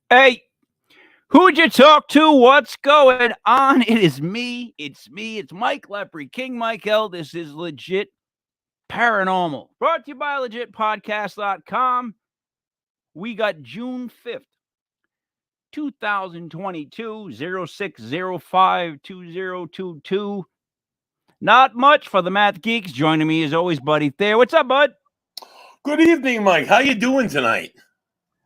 Hey, who'd you talk to? What's going on? It is me. It's me. It's Mike Lepre, King Mike L. This is Legit Paranormal. Brought to you by legitpodcast.com. We got June 5th, 2022, 0605 2022. Not much for the math geeks. Joining me as always, Buddy Thayer. What's up, bud? Good evening, Mike. How you doing tonight?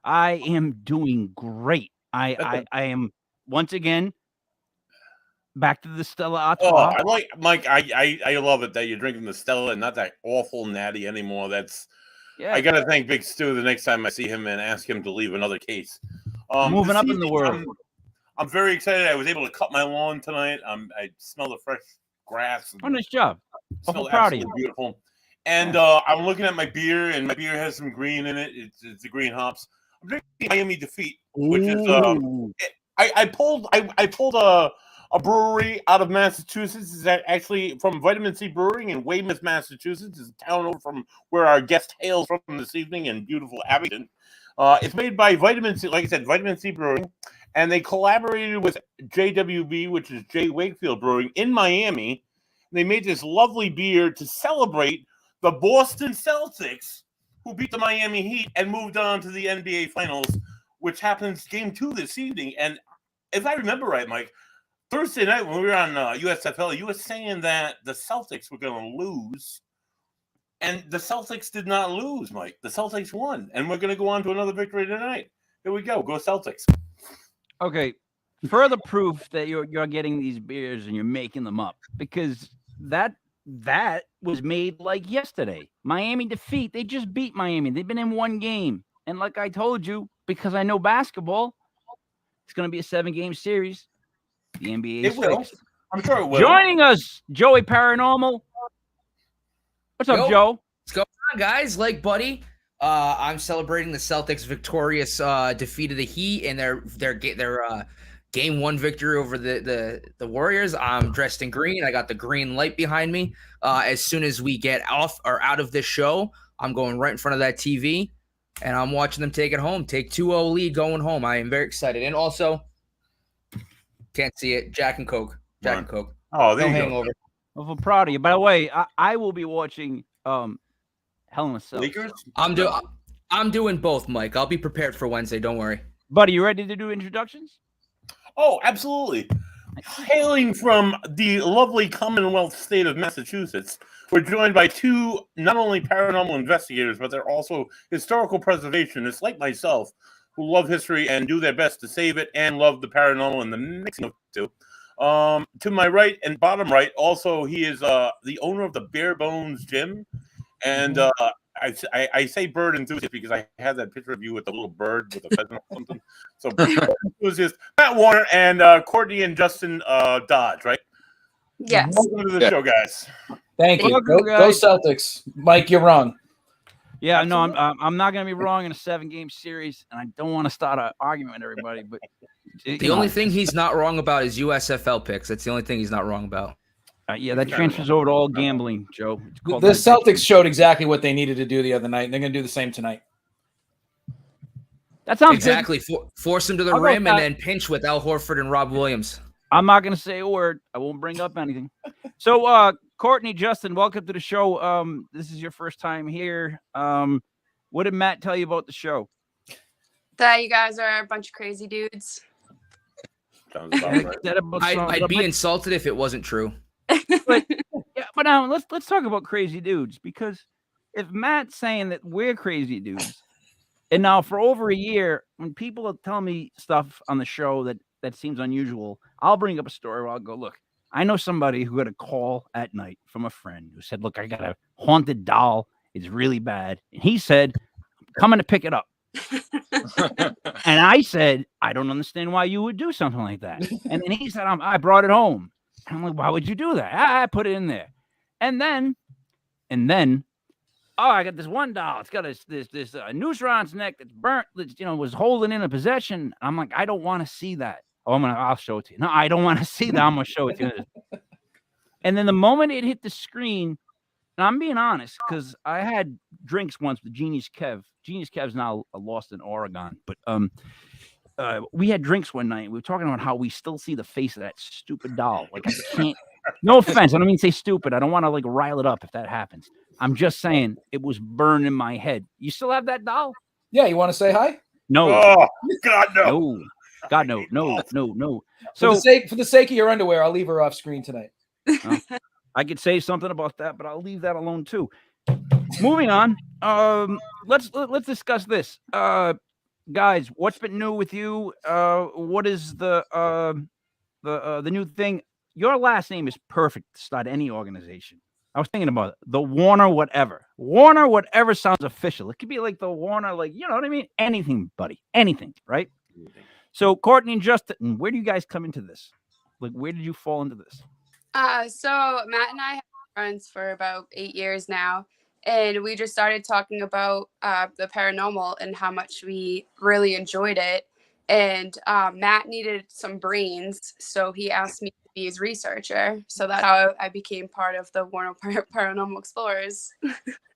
I am doing great. I am once again back to the Stella Artois. I like Mike. I love it that you're drinking the Stella and not that awful natty anymore. I gotta thank Big Stu the next time I see him and ask him to leave another case. Moving up in the world. I'm very excited. I was able to cut my lawn tonight. I smell the fresh grass. Oh, nice job. I'm proud of you. Beautiful. And I'm looking at my beer, and my beer has some green in it. It's the green hops. I'm drinking Miami Defeat, which is I pulled a brewery out of Massachusetts. It's actually from Vitamin C Brewing in Weymouth, Massachusetts. It's a town over from where our guest hails from this evening in beautiful Abington. It's made by Vitamin C, like I said, Vitamin C Brewing, and they collaborated with JWB, which is J. Wakefield Brewing in Miami. And they made this lovely beer to celebrate the Boston Celtics, who beat the Miami Heat and moved on to the NBA Finals, which happens Game 2 this evening. And if I remember right, Mike, Thursday night when we were on USFL, you were saying that the Celtics were going to lose, and the Celtics did not lose, Mike. The Celtics won, and we're going to go on to another victory tonight. Here we go. Go Celtics. Okay, further proof that you're getting these beers and you're making them up, because that was made like yesterday. Miami Defeat. They just beat Miami. They've been in one game. And like I told you, because I know basketball, it's going to be a 7-game series. The NBA is fixed. I'm sure it will. Joining us, Joey Paranormal. What's up, Joe? What's going on, guys? Like Buddy, I'm celebrating the Celtics' victorious defeat of the Heat and their Game 1 victory over the Warriors. I'm dressed in green. I got the green light behind me. As soon as we get off or out of this show, I'm going right in front of that TV, and I'm watching them take it home. Take 2-0 lead going home. I am very excited. And also, can't see it, Jack and Coke. Oh, there you hangover. Go. I'm proud of you. By the way, I will be watching Hell in a Cell. Lakers? I'm doing both, Mike. I'll be prepared for Wednesday. Don't worry. Buddy, you ready to do introductions? Oh, absolutely. Hailing from the lovely Commonwealth state of Massachusetts, we're joined by two not only paranormal investigators, but they're also historical preservationists like myself, who love history and do their best to save it and love the paranormal and the mixing of the two. To my right and bottom right, also, he is the owner of the Bare Bones Gym. And I say bird enthusiast because I had that picture of you with the little bird with a pheasant or something. So enthusiast, Matt Warner and Courtney and Justin Dodge, right? Yes. Welcome to the show, guys. Thank you. Go Celtics. Mike, you're wrong. Yeah, no, I'm not going to be wrong in a 7-game series, and I don't want to start an argument with everybody. But the only thing he's not wrong about is USFL picks. That's the only thing he's not wrong about. Yeah, that transfers over to all gambling, Joe. The Celtics showed exactly what they needed to do the other night, and they're going to do the same tonight. That sounds exactly. Force him to the rim and then pinch with Al Horford and Rob Williams. I'm not going to say a word. I won't bring up anything. So, Courtney, Justin, welcome to the show. This is your first time here. What did Matt tell you about the show? That you guys are a bunch of crazy dudes. Sounds about right. I'd be insulted if it wasn't true. But now let's talk about crazy dudes, because if Matt's saying that we're crazy dudes, and now for over a year, when people are telling me stuff on the show that seems unusual, I'll bring up a story where I'll go, look, I know somebody who got a call at night from a friend who said, look, I got a haunted doll. It's really bad. And he said, I'm coming to pick it up. And I said, I don't understand why you would do something like that. And then he said, I brought it home. And I'm like, why would you do that? I put it in there. And then, I got this one doll. It's got this noose around its neck that's burnt, that, was holding in a possession. I'm like, I don't want to see that. Oh, I'll show it to you. No, I don't want to see that. I'm going to show it to you. And then the moment it hit the screen, and I'm being honest, because I had drinks once with Genius Kev. Genius Kev's now lost in Oregon. But we had drinks one night. We were talking about how we still see the face of that stupid doll. Like I can't. No offense, I don't mean to say stupid. I don't want to like rile it up if that happens. I'm just saying it was burned in my head. You still have that doll? Yeah, you want to say hi? No. Oh God, no. No. God, no. For So the sake of your underwear, I'll leave her off screen tonight. I could say something about that, but I'll leave that alone too. Moving on. Let's discuss this. Guys, what's been new with you? What is the new thing? Your last name is perfect to start any organization. I was thinking about it. The Warner whatever. Warner whatever sounds official. It could be like the Warner, like, you know what I mean? Anything, buddy. Anything, right? So Courtney and Justin, where do you guys come into this? Like, where did you fall into this? So Matt and I have been friends for about 8 years now, and we just started talking about the paranormal and how much we really enjoyed it. And Matt needed some brains, so he asked me to be his researcher. So that's how I became part of the Warner Paranormal Explorers.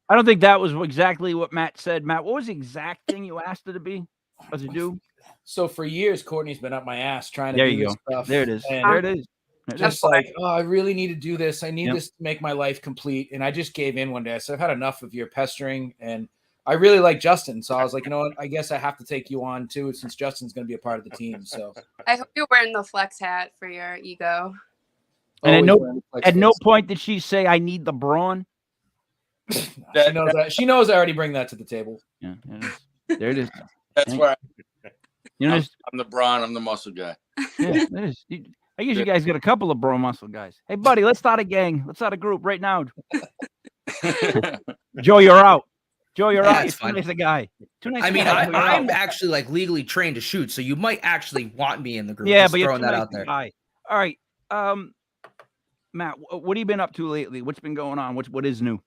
I don't think that was exactly what Matt said. Matt, what was the exact thing you asked her to be? Or to do? So for years, Courtney's been up my ass trying to There do you this go. stuff. There it is. And There it is. just like, oh, I really need to do this. I need Yep. this to make my life complete. And I just gave in one day. I said, I've had enough of your pestering. And I really like Justin. So I was like, you know what? I guess I have to take you on too, since Justin's going to be a part of the team. So I hope you're wearing the flex hat for your ego. And always wearing the flex at no face. point did she say, I need the brawn. She knows I already bring that to the table. Yeah, there it is. That's where You know, I'm the brawn. I'm the muscle guy. yeah, there it is. I guess you guys got a couple of bro muscle guys. Hey, buddy, let's start a gang. Let's start a group right now. Joe, you're out. Joe, you're out. You're That's too fine. nice a guy. Too nice. I a mean, guy. You're I'm out. actually like legally trained to shoot, so you might actually want me in the group. Yeah, Just but you're throwing too that nice out a there. guy. All right, Matt, what have you been up to lately? What's been going on? What is new?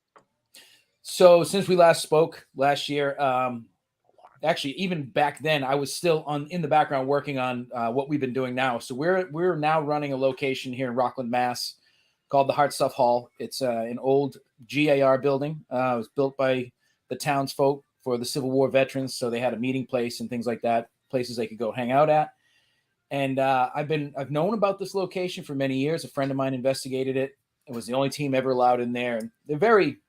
So since we last spoke last year, actually even back then, I was still in the background working on what we've been doing now. So we're now running a location here in Rockland, Mass, called the Heart Stuff Hall. It's an old GAR building. It was built by the townsfolk for the Civil War veterans, so they had a meeting place and things like that, places they could go hang out at. And I've known about this location for many years. A friend of mine investigated it. It was the only team ever allowed in there, and they're very,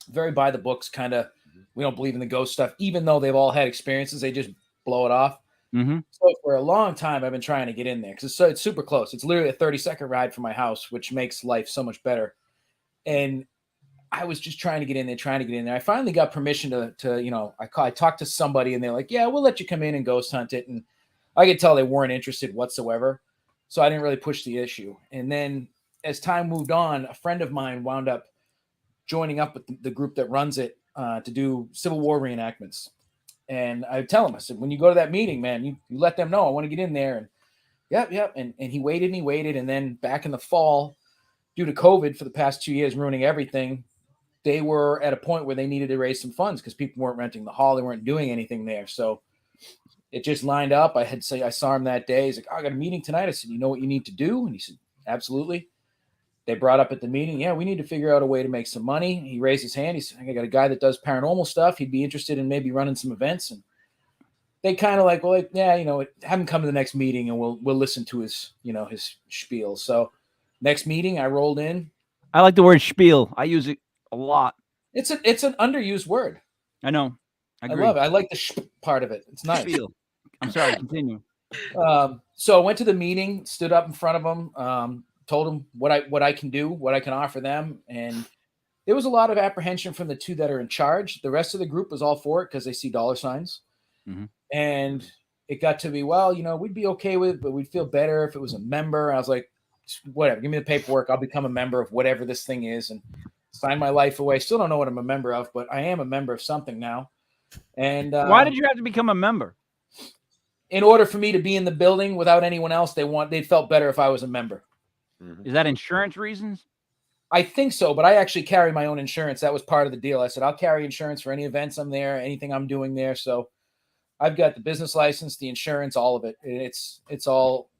very by the books kind of. We don't believe in the ghost stuff, even though they've all had experiences. They just blow it off. Mm-hmm. So for a long time, I've been trying to get in there because it's super close. It's literally a 30-second ride from my house, which makes life so much better. And I was just trying to get in there, I finally got permission to I talked to somebody and they're like, yeah, we'll let you come in and ghost hunt it. And I could tell they weren't interested whatsoever. So I didn't really push the issue. And then as time moved on, a friend of mine wound up joining up with the group that runs it to do Civil War reenactments. And I tell him, I said, when you go to that meeting, man, you let them know I want to get in there. And yep. And he waited. And then back in the fall, due to COVID for the past 2 years, ruining everything, they were at a point where they needed to raise some funds because people weren't renting the hall. They weren't doing anything there. So it just lined up. I saw him that day. He's like, oh, I got a meeting tonight. I said, you know what you need to do? And he said, absolutely. They brought up at the meeting, yeah, we need to figure out a way to make some money. He raised his hand. He said, I got a guy that does paranormal stuff. He'd be interested in maybe running some events. And they kind of have him come to the next meeting and we'll listen to his spiel. So next meeting, I rolled in. I like the word spiel. I use it a lot. It's an underused word. I know. I agree. love it. I like the part of it. It's nice. Spiel. I'm sorry. Continue. So I went to the meeting, stood up in front of them, told them what I can do, what I can offer them. And there was a lot of apprehension from the two that are in charge. The rest of the group was all for it because they see dollar signs. Mm-hmm. And it got to be, well, we'd be okay with it, but we'd feel better if it was a member. I was like, whatever, give me the paperwork. I'll become a member of whatever this thing is and sign my life away. Still don't know what I'm a member of, but I am a member of something now. And why did you have to become a member? In order for me to be in the building without anyone else, they felt better if I was a member. Is that insurance reasons? I think so, but I actually carry my own insurance. That was part of the deal. I said, I'll carry insurance for any events I'm there, anything I'm doing there. So I've got the business license, the insurance, all of it. It's all,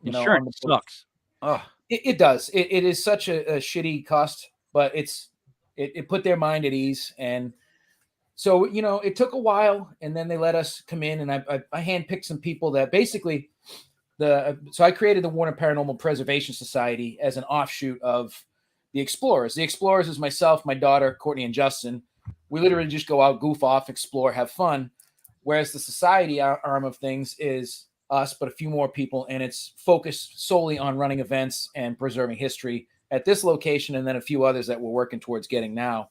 Insurance sucks. Oh, it does. It is such a shitty cost, but it put their mind at ease. And So, you know, it took a while, and then they let us come in, and I handpicked some people that basically so I created the Warner Paranormal Preservation Society as an offshoot of the Explorers. The Explorers is myself, my daughter, Courtney, and Justin. We literally just go out, goof off, explore, have fun. Whereas the society arm of things is us, but a few more people, and it's focused solely on running events and preserving history at this location, and then a few others that we're working towards getting now.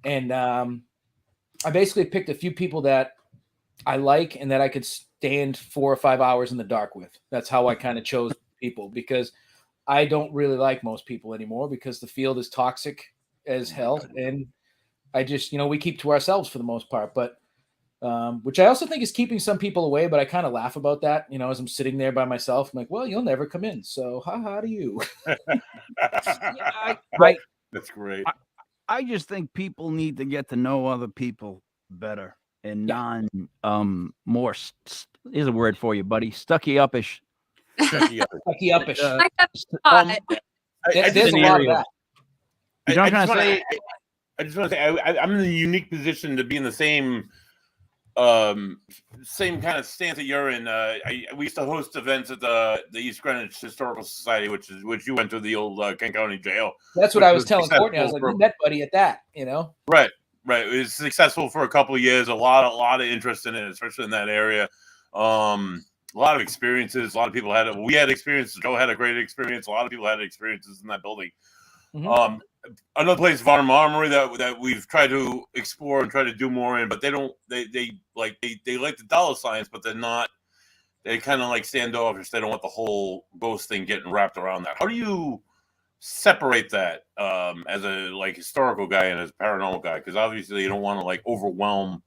And I basically picked a few people that I like and that I could stand 4 or 5 hours in the dark with. That's how I kind of chose people, because I don't really like most people anymore because the field is toxic as hell. And I just, you know, we keep to ourselves for the most part, but which I also think is keeping some people away, but I kind of laugh about that, you know, as I'm sitting there by myself. I'm like, well, you'll never come in. So how do you? That's great. I just think people need to get to know other people better and more is a word for you, buddy. Stucky-uppish. Stucky-uppish. There's a lot of that. You know what I'm trying to say? I just want to say I'm in a unique position to be in the same kind of stance that you're in. We used to host events at the East Greenwich Historical Society, which you went to, the old Kent County Jail. That's what I was telling Courtney. I was like, we met Buddy at that, you know? Right. It was successful for a couple of years. A lot of interest in it, especially in that area. A lot of experiences. A lot of people we had experiences. Joe had a great experience. A lot of people had experiences in that building. Mm-hmm. Another place, Warner Armory, that we've tried to explore and try to do more in, but they like the dollar signs, but they're not. They kind of like standoffish. They don't want the whole ghost thing getting wrapped around that. How do you separate that as a historical guy and as a paranormal guy? Because obviously you don't want to overwhelm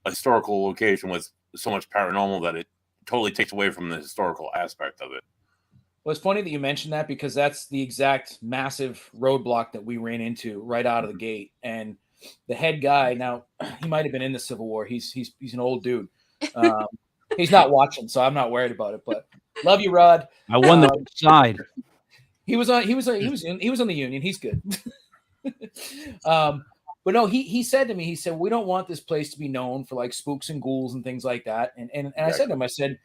a historical location with so much paranormal that it totally takes away from the historical aspect of it. Well, it's funny that you mentioned that, because that's the exact massive roadblock that we ran into right out of the gate. And the head guy, now he might have been in the Civil War. He's an old dude. He's not watching, so I'm not worried about it. But love you, Rod. I won the side. He was on the Union. He's good. But no, he said to me, he said, we don't want this place to be known for spooks and ghouls and things like that. And I said to him, I said,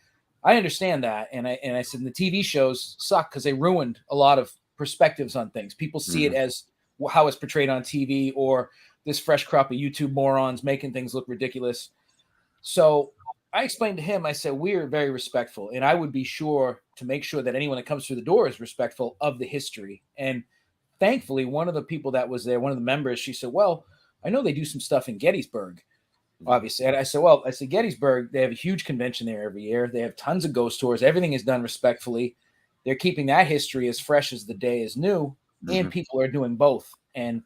I understand that. And I said, the TV shows suck because they ruined a lot of perspectives on things. People see it as how it's portrayed on TV, or this fresh crop of YouTube morons making things look ridiculous. So I explained to him, I said, we're very respectful, and I would be sure to make sure that anyone that comes through the door is respectful of the history. And thankfully, one of the people that was there, one of the members, she said, well, I know they do some stuff in Gettysburg, obviously. And I said, Gettysburg, they have a huge convention there every year. They have tons of ghost tours. Everything is done respectfully. They're keeping that history as fresh as the day is new, and people are doing both. And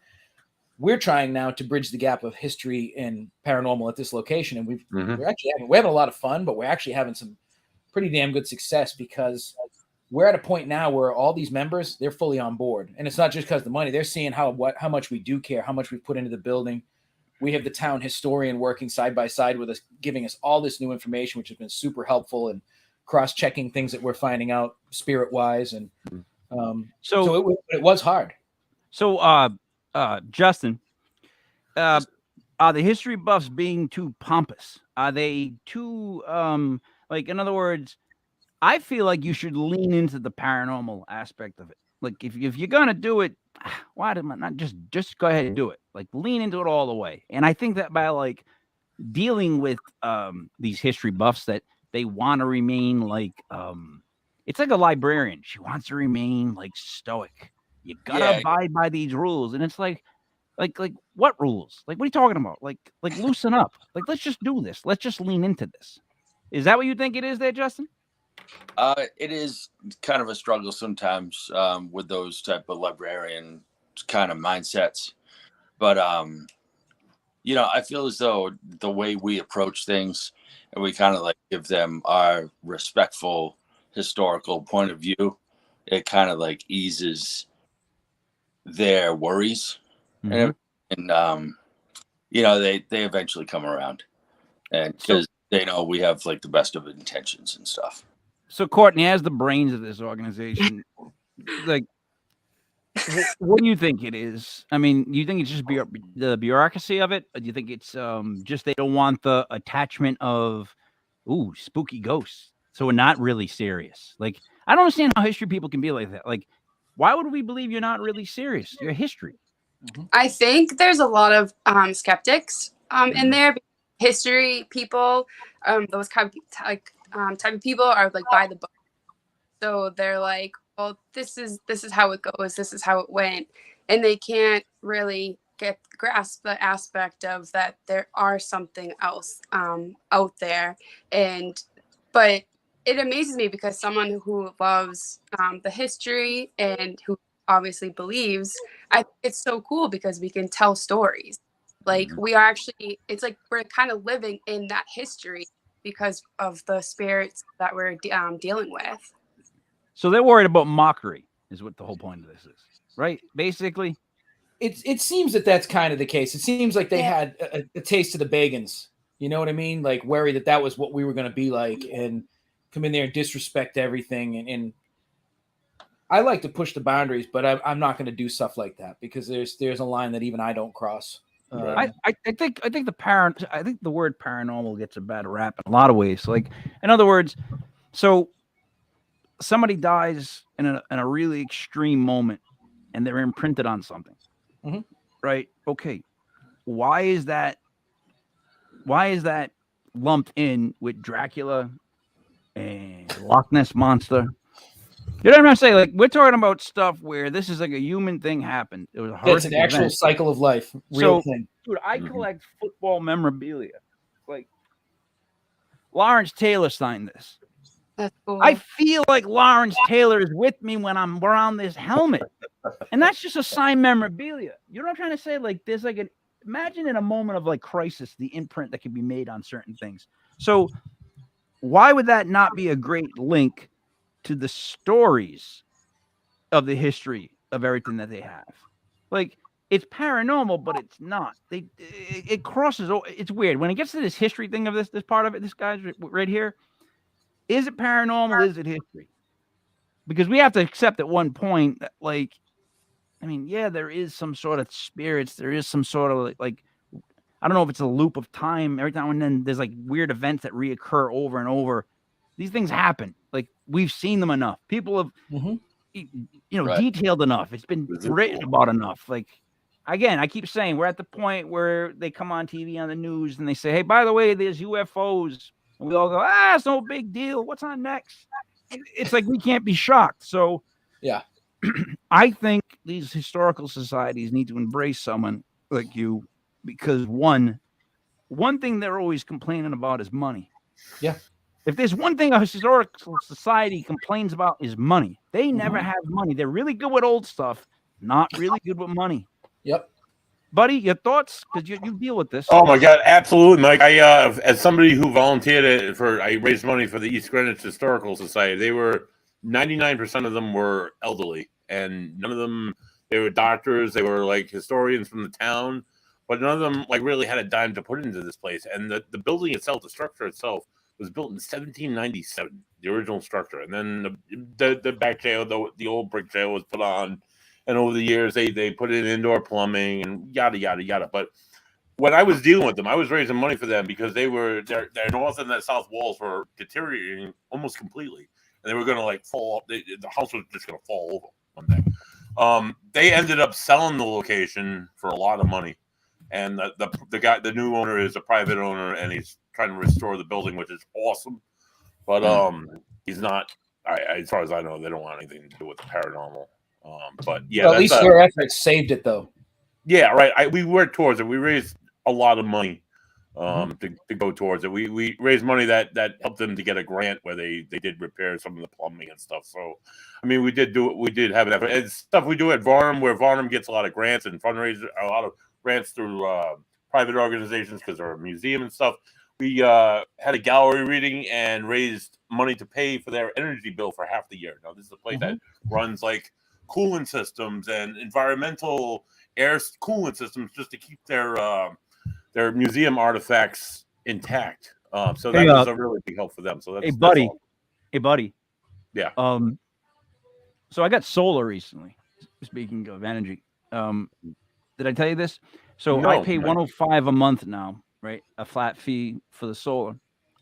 we're trying now to bridge the gap of history and paranormal at this location. And we're having a lot of fun, but we're actually having some pretty damn good success, because we're at a point now where all these members, they're fully on board. And it's not just because of the money. They're seeing how much we do care, how much we've put into the building. We have the town historian working side by side with us, giving us all this new information, which has been super helpful, and cross-checking things that we're finding out spirit-wise. And so it was hard. So, Justin, are the history buffs being too pompous? Are they too, in other words, I feel like you should lean into the paranormal aspect of it. Like, if you're going to do it, why did not just go ahead and do it? Lean into it all the way. And I think that by dealing with these history buffs, that they want to remain it's like a librarian. She wants to remain stoic. You gotta abide by these rules. And it's like what rules? What are you talking about? Loosen up. Let's just do this. Let's just lean into this. Is that what you think it is there, Justin? It is kind of a struggle sometimes with those type of librarian kind of mindsets. But, I feel as though the way we approach things, and we kind of give them our respectful historical point of view, it kind of eases their worries. And they eventually come around, and because they know we have the best of intentions and stuff. So Courtney, as the brains of this organization, What do you think it is? I mean, do you think it's just the bureaucracy of it? Or do you think it's just they don't want the attachment of spooky ghosts? So we're not really serious. Like, I don't understand how history people can be like that. Like, why would we believe you're not really serious? You're history. I think there's a lot of skeptics in there. History people, those type of people are like by the book. So they're like, well, this is how it goes. This is how it went, and they can't really grasp the aspect of that there are something else out there. But it amazes me because someone who loves the history and who obviously believes, it's so cool because we can tell stories. Like we are actually, it's like we're kind of living in that history because of the spirits that we're dealing with. So they're worried about mockery, is what the whole point of this is, right? Basically, it seems that that's kind of the case. It seems like they had a taste of the Biggins. You know what I mean? Like worried that was what we were going to be like, and come in there and disrespect everything. And I like to push the boundaries, but I'm not going to do stuff like that because there's a line that even I don't cross. I think the word paranormal gets a bad rap in a lot of ways. Like, in other words, so somebody dies in a really extreme moment, and they're imprinted on something, right? Okay, why is that lumped in with Dracula and Loch Ness Monster? You know what I'm saying? Like, we're talking about stuff where this is like a human thing happened. It was a It's an actual cycle of life, real thing. Dude, I collect football memorabilia. Like, Lawrence Taylor signed this. That's cool. I feel like Lawrence Taylor is with me when I'm around this helmet. And that's just a signed memorabilia. You know what I'm trying to say? Like, there's like imagine in a moment of like crisis, the imprint that can be made on certain things. So why would that not be a great link to the stories of the history of everything that they have? Like, it's paranormal, but it's not. It crosses. It's weird when it gets to this history thing of this part of it. This guy's right here. Is it paranormal? Is it history? Because we have to accept at one point that, like, I mean, yeah, there is some sort of spirits. There is some sort of like I don't know if it's a loop of time. Every time and then there's like weird events that reoccur over and over. These things happen. Like, we've seen them enough. People have, detailed enough. It's been written about enough. Like, again, I keep saying we're at the point where they come on TV on the news and they say, hey, by the way, there's UFOs. And we all go, it's no big deal. What's on next? It's like we can't be shocked. So, yeah, I think these historical societies need to embrace someone like you because one thing they're always complaining about is money. Yeah. If there's one thing a historical society complains about is money. They never have money. They're really good with old stuff, not really good with money. Yep. Buddy, your thoughts? Because you deal with this. Oh my God, absolutely, Mike. I as somebody who volunteered I raised money for the East Greenwich Historical Society. They were 99% of them were elderly, and none of them they were doctors. They were like historians from the town, but none of them like really had a dime to put into this place. And the building itself, the structure itself, was built in 1797, the original structure, and then the back jail, the old brick jail, was put on. And over the years, they put in indoor plumbing and yada, yada, yada. But when I was dealing with them, I was raising money for them because their north and their south walls were deteriorating almost completely. And they were going to like fall. The house was just going to fall over one day. They ended up selling the location for a lot of money. And the new owner is a private owner, and he's trying to restore the building, which is awesome. But he's not, as far as I know, they don't want anything to do with the paranormal. But yeah, well, at least your efforts saved it, though. Yeah, right. We worked towards it. We raised a lot of money to go towards it. We raised money that helped them to get a grant where they did repair some of the plumbing and stuff. So, I mean, we did have an effort. It's stuff we do at Varnum, where Varnum gets a lot of grants and fundraisers, a lot of grants through private organizations because they're a museum and stuff. We had a gallery reading and raised money to pay for their energy bill for half the year. Now, this is a place that runs like coolant systems and environmental air coolant systems just to keep their museum artifacts intact. So that was a really big help for them. So that's hey buddy. Yeah. So I got solar recently. speaking of energy, did I tell you this? So No, I pay man. $105 a month now, right? A flat fee for the solar,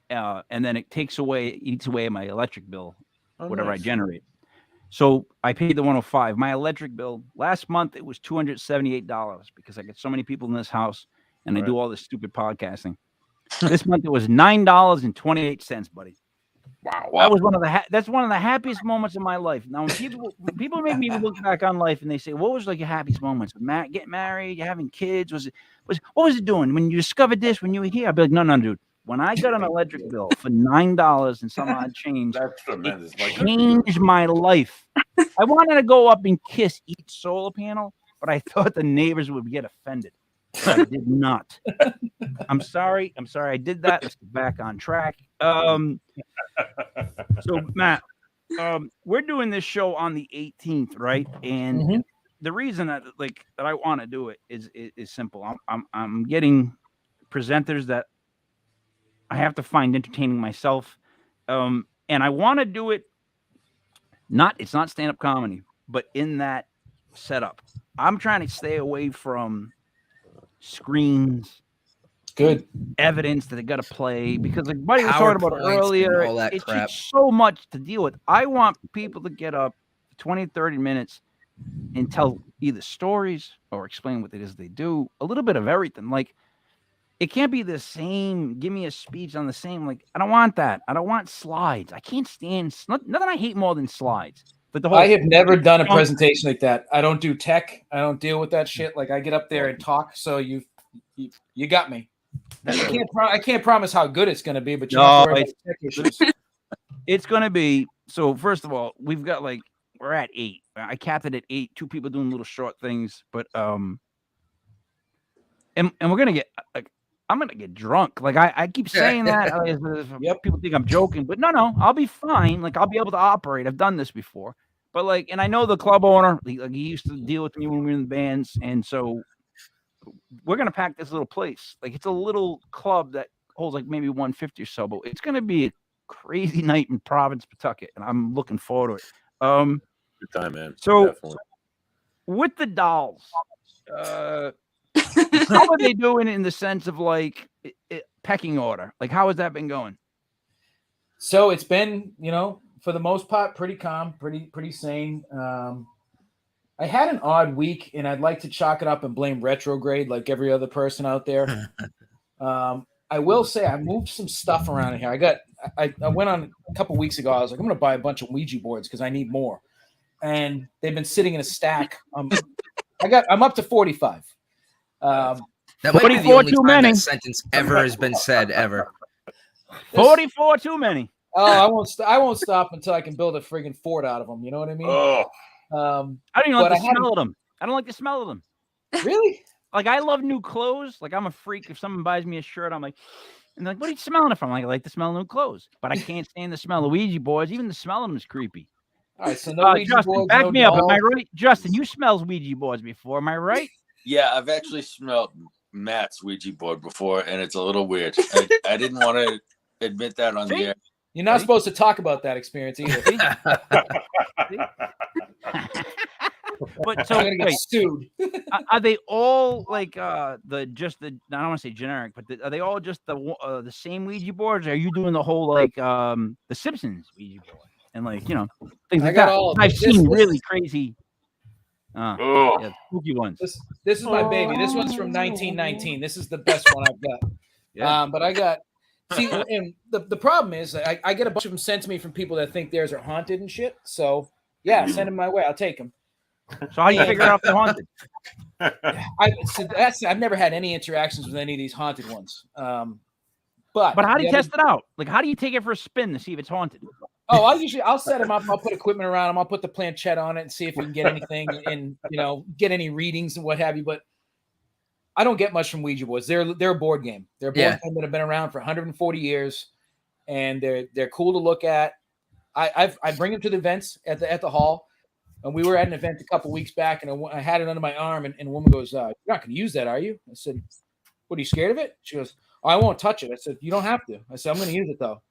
and then it eats away my electric bill, Oh, whatever I nice. generate. So I paid the 105. My electric bill last month it was $278 because I get so many people in this house and I Right. do all this stupid podcasting. This month it was $9.28, buddy. Wow. That was that's one of the happiest moments of my life. Now, when people make me look back on life and they say, "What was like your happiest moments? Getting married, you having kids? What was it doing when you discovered this? When you were here?" I'd be like, "No, dude. When I got an electric bill for $9 and some odd change, That's tremendous. it Like, good for you. changed my life. I wanted to go up and kiss each solar panel, but I thought the neighbors would get offended. I did not. I'm sorry. I did that. Let's get back on track. So Matt, we're doing this show on the 18th, right? And the reason that I want to do it is simple. I'm getting presenters that I have to find entertaining myself, and I want to do it. It's not stand-up comedy, but in that setup, I'm trying to stay away from screens. Good. Evidence that they got to play because like Buddy was PowerPoints talking about and earlier, all that it's crap. just so much to deal with. I want people to get up 20, 30 minutes and tell either stories or explain what it is they do, a little bit of everything. Like, it can't be the same, give me a speech on the same, like, I don't want that. I don't want slides. I can't stand, nothing I hate more than slides. But the whole I have never done a presentation like that. I don't do tech. I don't deal with that shit. Like, I get up there and talk, so you got me. I can't promise how good it's going to be, but you have to worry about tech issues. It's going to be, so first of all, we've got we're at 8. I capped it at 8, 2 people doing little short things, but, and we're going to get, I'm going to get drunk. Like, I keep saying that. People think I'm joking, but no, I'll be fine. Like, I'll be able to operate. I've done this before. But, and I know the club owner, he used to deal with me when we were in the bands, and so we're going to pack this little place. Like, it's a little club that holds maybe 150 or so, but it's going to be a crazy night in Providence, Pawtucket, and I'm looking forward to it. Good time, man. So, definitely. with the dolls, how are they doing in the sense of pecking order? Like, how has that been going? So it's been, for the most part, pretty calm, pretty sane. I had an odd week, and I'd like to chalk it up and blame retrograde like every other person out there. I will say I moved some stuff around in here. I went on a couple weeks ago. I was like, I'm going to buy a bunch of Ouija boards because I need more. And they've been sitting in a stack. I'm up to 45. That might be the only too time many. that sentence ever has been said ever. 44 too many. Oh, I won't stop until I can build a friggin' fort out of them. You know what I mean? Oh, I don't even like the smell of them. I don't like the smell of them. Really? Like, I love new clothes. Like, I'm a freak. If someone buys me a shirt, I'm like, and like, what are you smelling it from? I like the smell of new clothes, but I can't stand the smell of Ouija boards. Even the smell of them is creepy. All right, so no Ouija Justin, boards. back no me up. dolls. Am I right? Justin, you smelled Ouija boards before. Am I right? Yeah, I've actually smelled Matt's Ouija board before, and it's a little weird. I didn't want to admit that on the air. You're not supposed to talk about that experience either. But so I'm gonna get sued. are they all I don't want to say generic, but are they all just the same Ouija boards? Or are you doing the whole the Simpsons Ouija board and things like that? I've seen really crazy, spooky ones. This is my baby. This one's from 1919. This is the best one I've got. Yeah. But I got. See, and the problem is I get a bunch of them sent to me from people that think theirs are haunted and shit. So yeah, send them my way. I'll take them. So how do you figure out if they're haunted? I've never had any interactions with any of these haunted ones. But how do you test it out? Like, how do you take it for a spin to see if it's haunted? Oh, I'll set them up. I'll put equipment around them. I'll put the planchette on it and see if we can get anything and get any readings and what have you. But I don't get much from Ouija boards. They're a board game. They're a board game that have been around for 140 years, and they're cool to look at. I bring them to the events at the hall, and we were at an event a couple weeks back, and I had it under my arm, and a woman goes, "You're not going to use that, are you?" I said, "What, are you scared of it?" She goes, "Oh, I won't touch it." I said, "You don't have to." I said, "I'm going to use it though."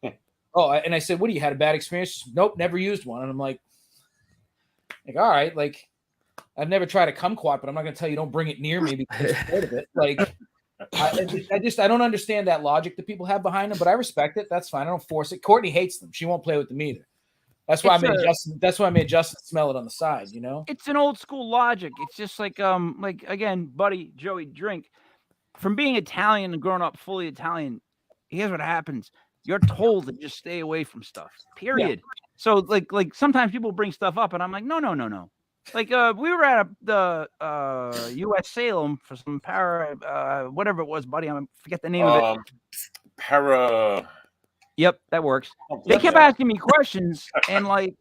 And I said, "What, do you had a bad experience?" She said, "Nope, never used one." And I'm like, all right, like. I've never tried a kumquat, but I'm not going to tell you don't bring it near me because I'm scared of it. Like, I don't understand that logic that people have behind them, but I respect it. That's fine. I don't force it. Courtney hates them. She won't play with them either. That's why I made Justin smell it on the side. You know, it's an old school logic. It's just like again, buddy Joey, drink. From being Italian and growing up fully Italian, here's what happens. You're told to just stay away from stuff. Period. Yeah. So like sometimes people bring stuff up, and I'm like, no. Like we were at the U.S. Salem for some whatever it was, buddy. I forget the name of it. Yep, that works. They kept asking me questions, and like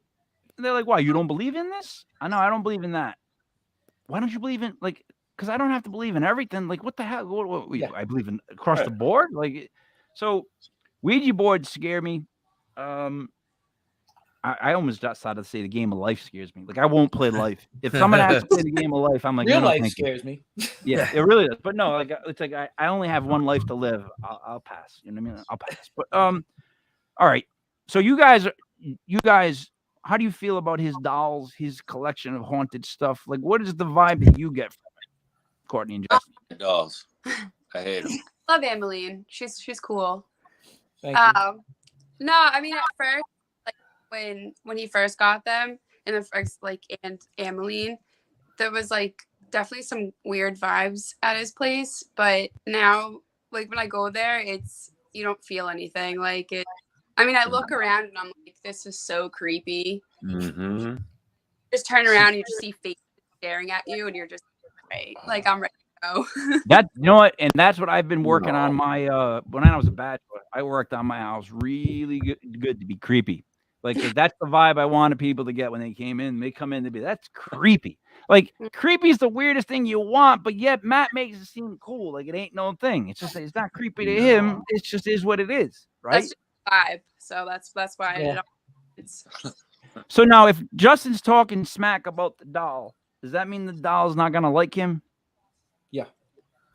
they're like, "Why, you don't believe in this?" I know I don't believe in that. Why don't you believe in like? Because I don't have to believe in everything. Like, what the hell? What I believe in across the board. Like, so Ouija boards scare me. I almost decided to say the game of life scares me. Like, I won't play life. If someone asks to play the game of life, I'm like, real no, life scares me. Yeah, it really does. But no, like it's like I only have one life to live. I'll pass. You know what I mean? I'll pass. But all right. So you guys, how do you feel about his dolls, his collection of haunted stuff? Like, what is the vibe that you get from it, Courtney and Justin? Dolls. I hate them. Love Ameline. She's cool. Thank you. No, I mean at first, like when he first got them, and the first and Ameline, there was like definitely some weird vibes at his place. But now, like when I go there, you don't feel anything. Like it. I mean, I look around and I'm like, this is so creepy. Mm-hmm. Just turn around, you just see faces staring at you, and you're just right. Like I'm ready to go. That you know what, and that's what I've been working on my when I was a bachelor. I worked on my house really good to be creepy. Like that's the vibe I wanted people to get when they came in. They come in to be that's creepy. Like creepy is the weirdest thing you want, but yet Matt makes it seem cool. Like it ain't no thing. It's just it's not creepy to him. It just is what it is, right? That's just vibe. So that's why it's. So now, if Justin's talking smack about the doll, does that mean the doll's not gonna like him? Yeah.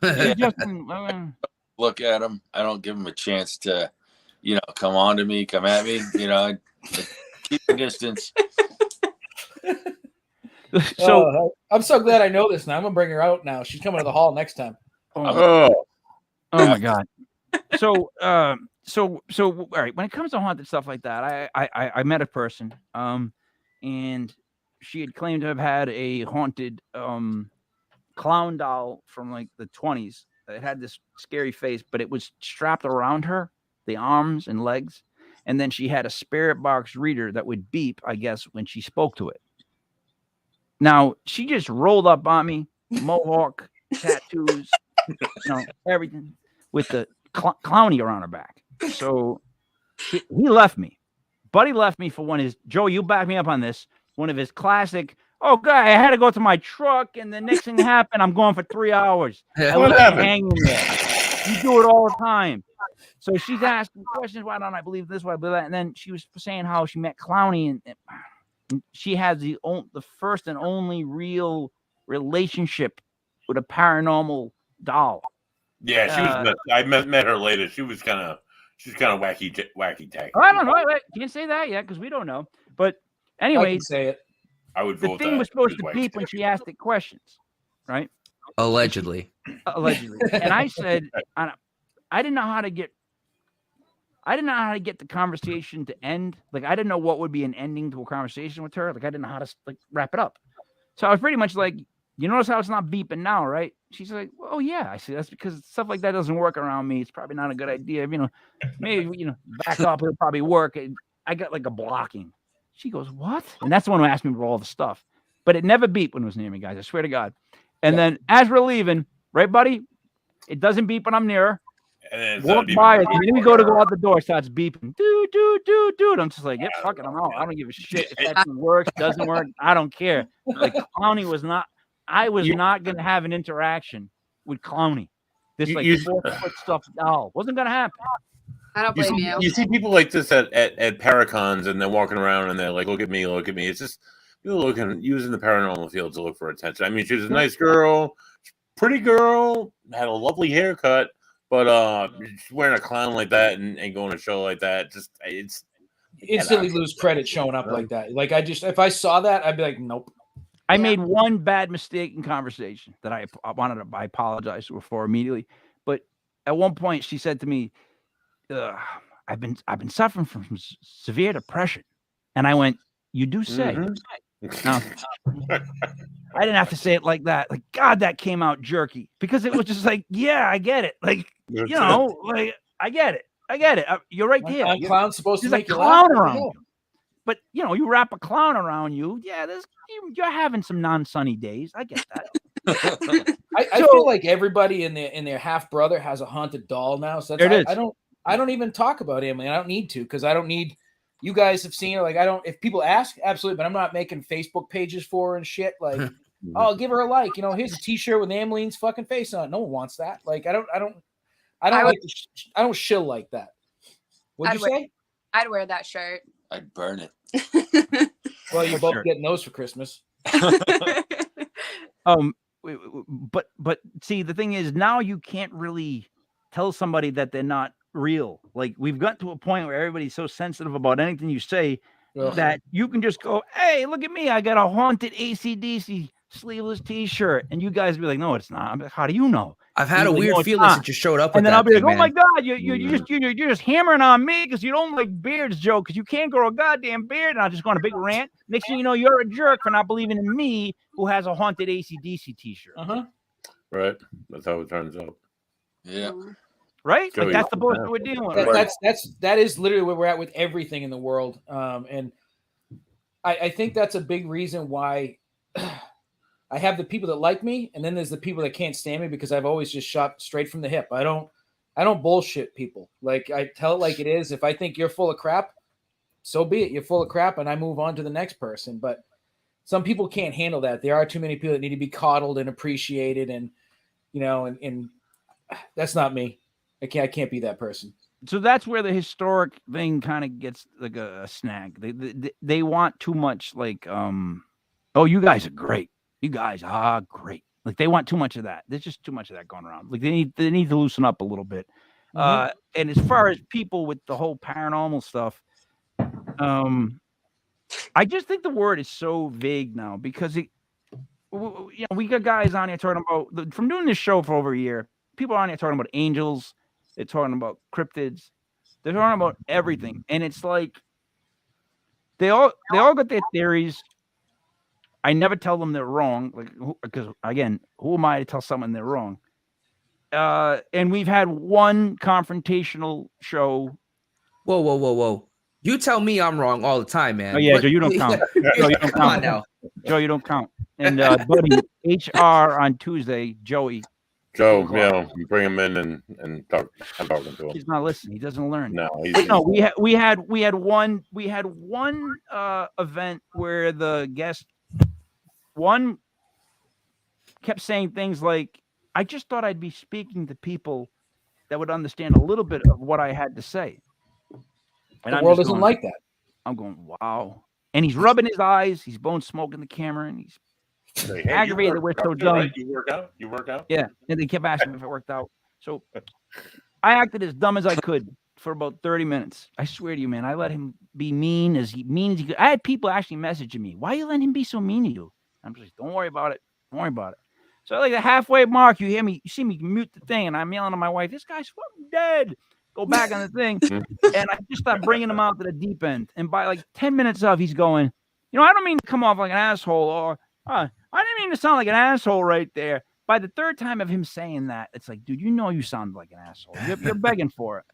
Justin, look at him. I don't give him a chance to, come on to me, come at me. I keep the distance. So I'm so glad I know this now. I'm gonna bring her out now. She's coming to the hall next time. Oh my God. So all right. When it comes to haunted stuff like that, I met a person, and she had claimed to have had a haunted clown doll from like the 1920s. It had this scary face, but it was strapped around her, the arms and legs, and then she had a spirit box reader that would beep, I guess, when she spoke to it. Now she just rolled up on me, mohawk, tattoos, everything, with the clowny around her back. So he left me. Buddy left me for one of his, Joe, you back me up on this, one of his classic, oh, God, I had to go to my truck, and the next thing happened, I'm going for 3 hours. I was hanging there. You do it all the time. So she's asking questions, why don't I believe this, why I believe that? And then she was saying how she met Clowny, and she has the first and only real relationship with a paranormal doll. Yeah, she was nuts. I met her later. She's kind of wacky tacky. I don't know. I can't say that yet because we don't know. But anyway, I can say it. I would the vote thing that. was supposed to beep when she asked it questions, right? Allegedly. And I said, I didn't know how to get the conversation to end. Like I didn't know what would be an ending to a conversation with her. Like I didn't know how to wrap it up. So I was pretty much like, you notice how it's not beeping now, right? She's like, oh yeah. I see. That's because stuff like that doesn't work around me. It's probably not a good idea. Maybe back up. It'll probably work. I got like a blocking. She goes, what? And that's the one who asked me for all the stuff. But it never beeped when it was near me, guys. I swear to God. And then as we're leaving, right, buddy? It doesn't beep when I'm near her. And walk by it, and then we go out the door, starts beeping. Dude. I'm just like, yeah, fuck it. I'm out. I don't give a shit if that thing works, doesn't work. I don't care. Like Clowny was not. I was not gonna have an interaction with Clowny. This 4-foot stuffed doll wasn't gonna happen. I don't blame you. You see people like this at Paracons, and they're walking around and they're like, look at me. It's just people using the paranormal field to look for attention. I mean, she's a nice girl, pretty girl, had a lovely haircut. But she's wearing a clown like that and going to a show like that, it's instantly lose credit showing up like that. Like if I saw that, I'd be like, nope. I Yeah. made one bad mistake in conversation that I apologize to her for immediately. But at one point, she said to me, I've been suffering from severe depression. And I went, you do say. No, I didn't have to say it like that. Like, God, that came out jerky because it was just like, yeah, I get it. Like, like, I get it. You're right there. A clown's supposed to There's a make you laugh. clown around you. But, you wrap a clown around you. Yeah, you're having some non-sunny days. I get that. I feel like everybody in their half brother has a haunted doll now. So that's, I don't even talk about Emily. I don't need to because I don't need. You guys have seen her. Like, I don't. If people ask, absolutely, but I'm not making Facebook pages for her and shit. Like, oh, give her a like. Here's a T-shirt with Emmeline's fucking face on it. No one wants that. Like, I don't shill like that. What'd you say? I'd wear that shirt. I'd burn it. Well, you're both getting those for Christmas. But see, the thing is, now you can't really tell somebody that they're not real. Like, we've got to a point where everybody's so sensitive about anything you say that you can just go, hey, look at me, I got a haunted AC/DC sleeveless T-shirt, and you guys be like, no, it's not. I'm like, how do you know? I've had a weird feeling since you showed up, and then I'll be like, oh my God, you're just hammering on me because you don't like beards, Joe, because you can't grow a goddamn beard. And I'll just go on a big rant. Next thing you know, you're a jerk for not believing in me, who has a haunted AC/DC T-shirt. Right, that's how it turns out. Yeah. Right? Like, that's the bullshit we're dealing with. That is literally where we're at with everything in the world. And I think that's a big reason why I have the people that like me, and then there's the people that can't stand me because I've always just shot straight from the hip. I don't bullshit people. Like, I tell it like it is. If I think you're full of crap, so be it. You're full of crap, and I move on to the next person. But some people can't handle that. There are too many people that need to be coddled and appreciated, and and that's not me. I can't be that person. So that's where the historic thing kind of gets like a snag. They want too much, like, oh, you guys are great. You guys are great. Like, they want too much of that. There's just too much of that going around. Like, they need to loosen up a little bit. And as far as people with the whole paranormal stuff, I just think the word is so vague now because we got guys on here talking about, from doing this show for over a year, people on here talking about angels. They're talking about cryptids. They're talking about everything. And it's like, they all got their theories. I never tell them they're wrong, like, because again, who am I to tell someone they're wrong? And we've had one confrontational show. Whoa! You tell me I'm wrong all the time, man. Oh yeah, Joe, you don't count. Joe, you don't Come on count now. Joe, you don't count. And buddy, HR on Tuesday, Joey. Joe, bring him in and talk. I'm talking to him. He's not listening. He doesn't learn. No, we had one event where the guest one kept saying things like, I just thought I'd be speaking to people that would understand a little bit of what I had to say. And the world doesn't like that. I'm going, wow. And he's rubbing his eyes. He's blowing smoke in the camera, and he's aggravated that we're so dumb. Right? You work out? Yeah. And they kept asking if it worked out. So I acted as dumb as I could for about 30 minutes. I swear to you, man. I let him be mean as he could. I had people actually messaging me, why are you letting him be so mean to you? I'm just like, don't worry about it. Don't worry about it. So like the halfway mark, you see me mute the thing, and I'm yelling at my wife, this guy's fucking dead. Go back on the thing. And I just start bringing him out to the deep end. And by like 10 minutes of, he's going, I don't mean to come off like an asshole, or I didn't mean to sound like an asshole right there. By the third time of him saying that, it's like, dude, you sound like an asshole. You're begging for it.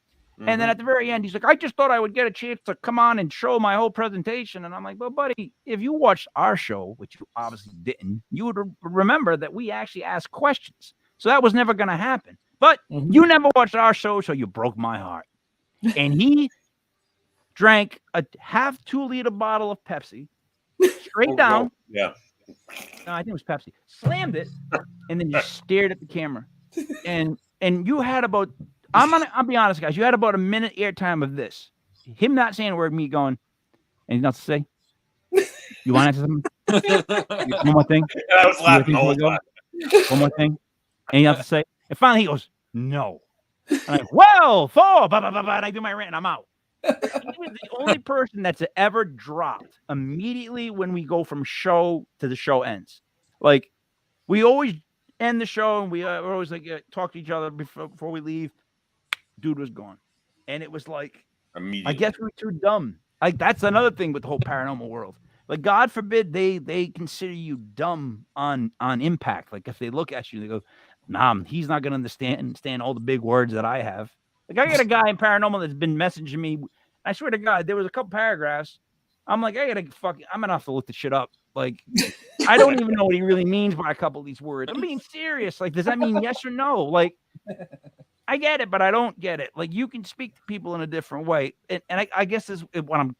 And then at the very end, he's like, I just thought I would get a chance to come on and show my whole presentation. And I'm like, well, buddy, if you watched our show, which you obviously didn't, you would remember that we actually asked questions. So that was never going to happen. But you never watched our show, so you broke my heart. And he drank a half 2-liter bottle of Pepsi straight down. Yeah. No, I think it was Pepsi. Slammed it, and then just stared at the camera. And you had about, I'll be honest, guys, you had about a minute airtime of this. Him not saying a word, me going, anything else to say? You want to answer something? One more thing? And I was laughing the whole time. One more thing? Anything else to say? And finally he goes, no. I'm like, well, 4, and I do my rant and I'm out. was the only person that's ever dropped immediately when we go from show to the show ends. Like, we always end the show and we're always like talk to each other before we leave. Dude was gone, and it was like, Immediately. I guess we're too dumb. Like, that's another thing with the whole paranormal world. Like, God forbid they consider you dumb on impact. Like, if they look at you, they go, "Nah, he's not gonna understand all the big words that I have." Like, I got a guy in paranormal that's been messaging me. I swear to God, there was a couple paragraphs. I'm like, I'm gonna have to look the shit up. Like, I don't even know what he really means by a couple of these words. I'm being serious. Like, does that mean yes or no? Like, I get it, but I don't get it. Like, you can speak to people in a different way. And I guess this is what I'm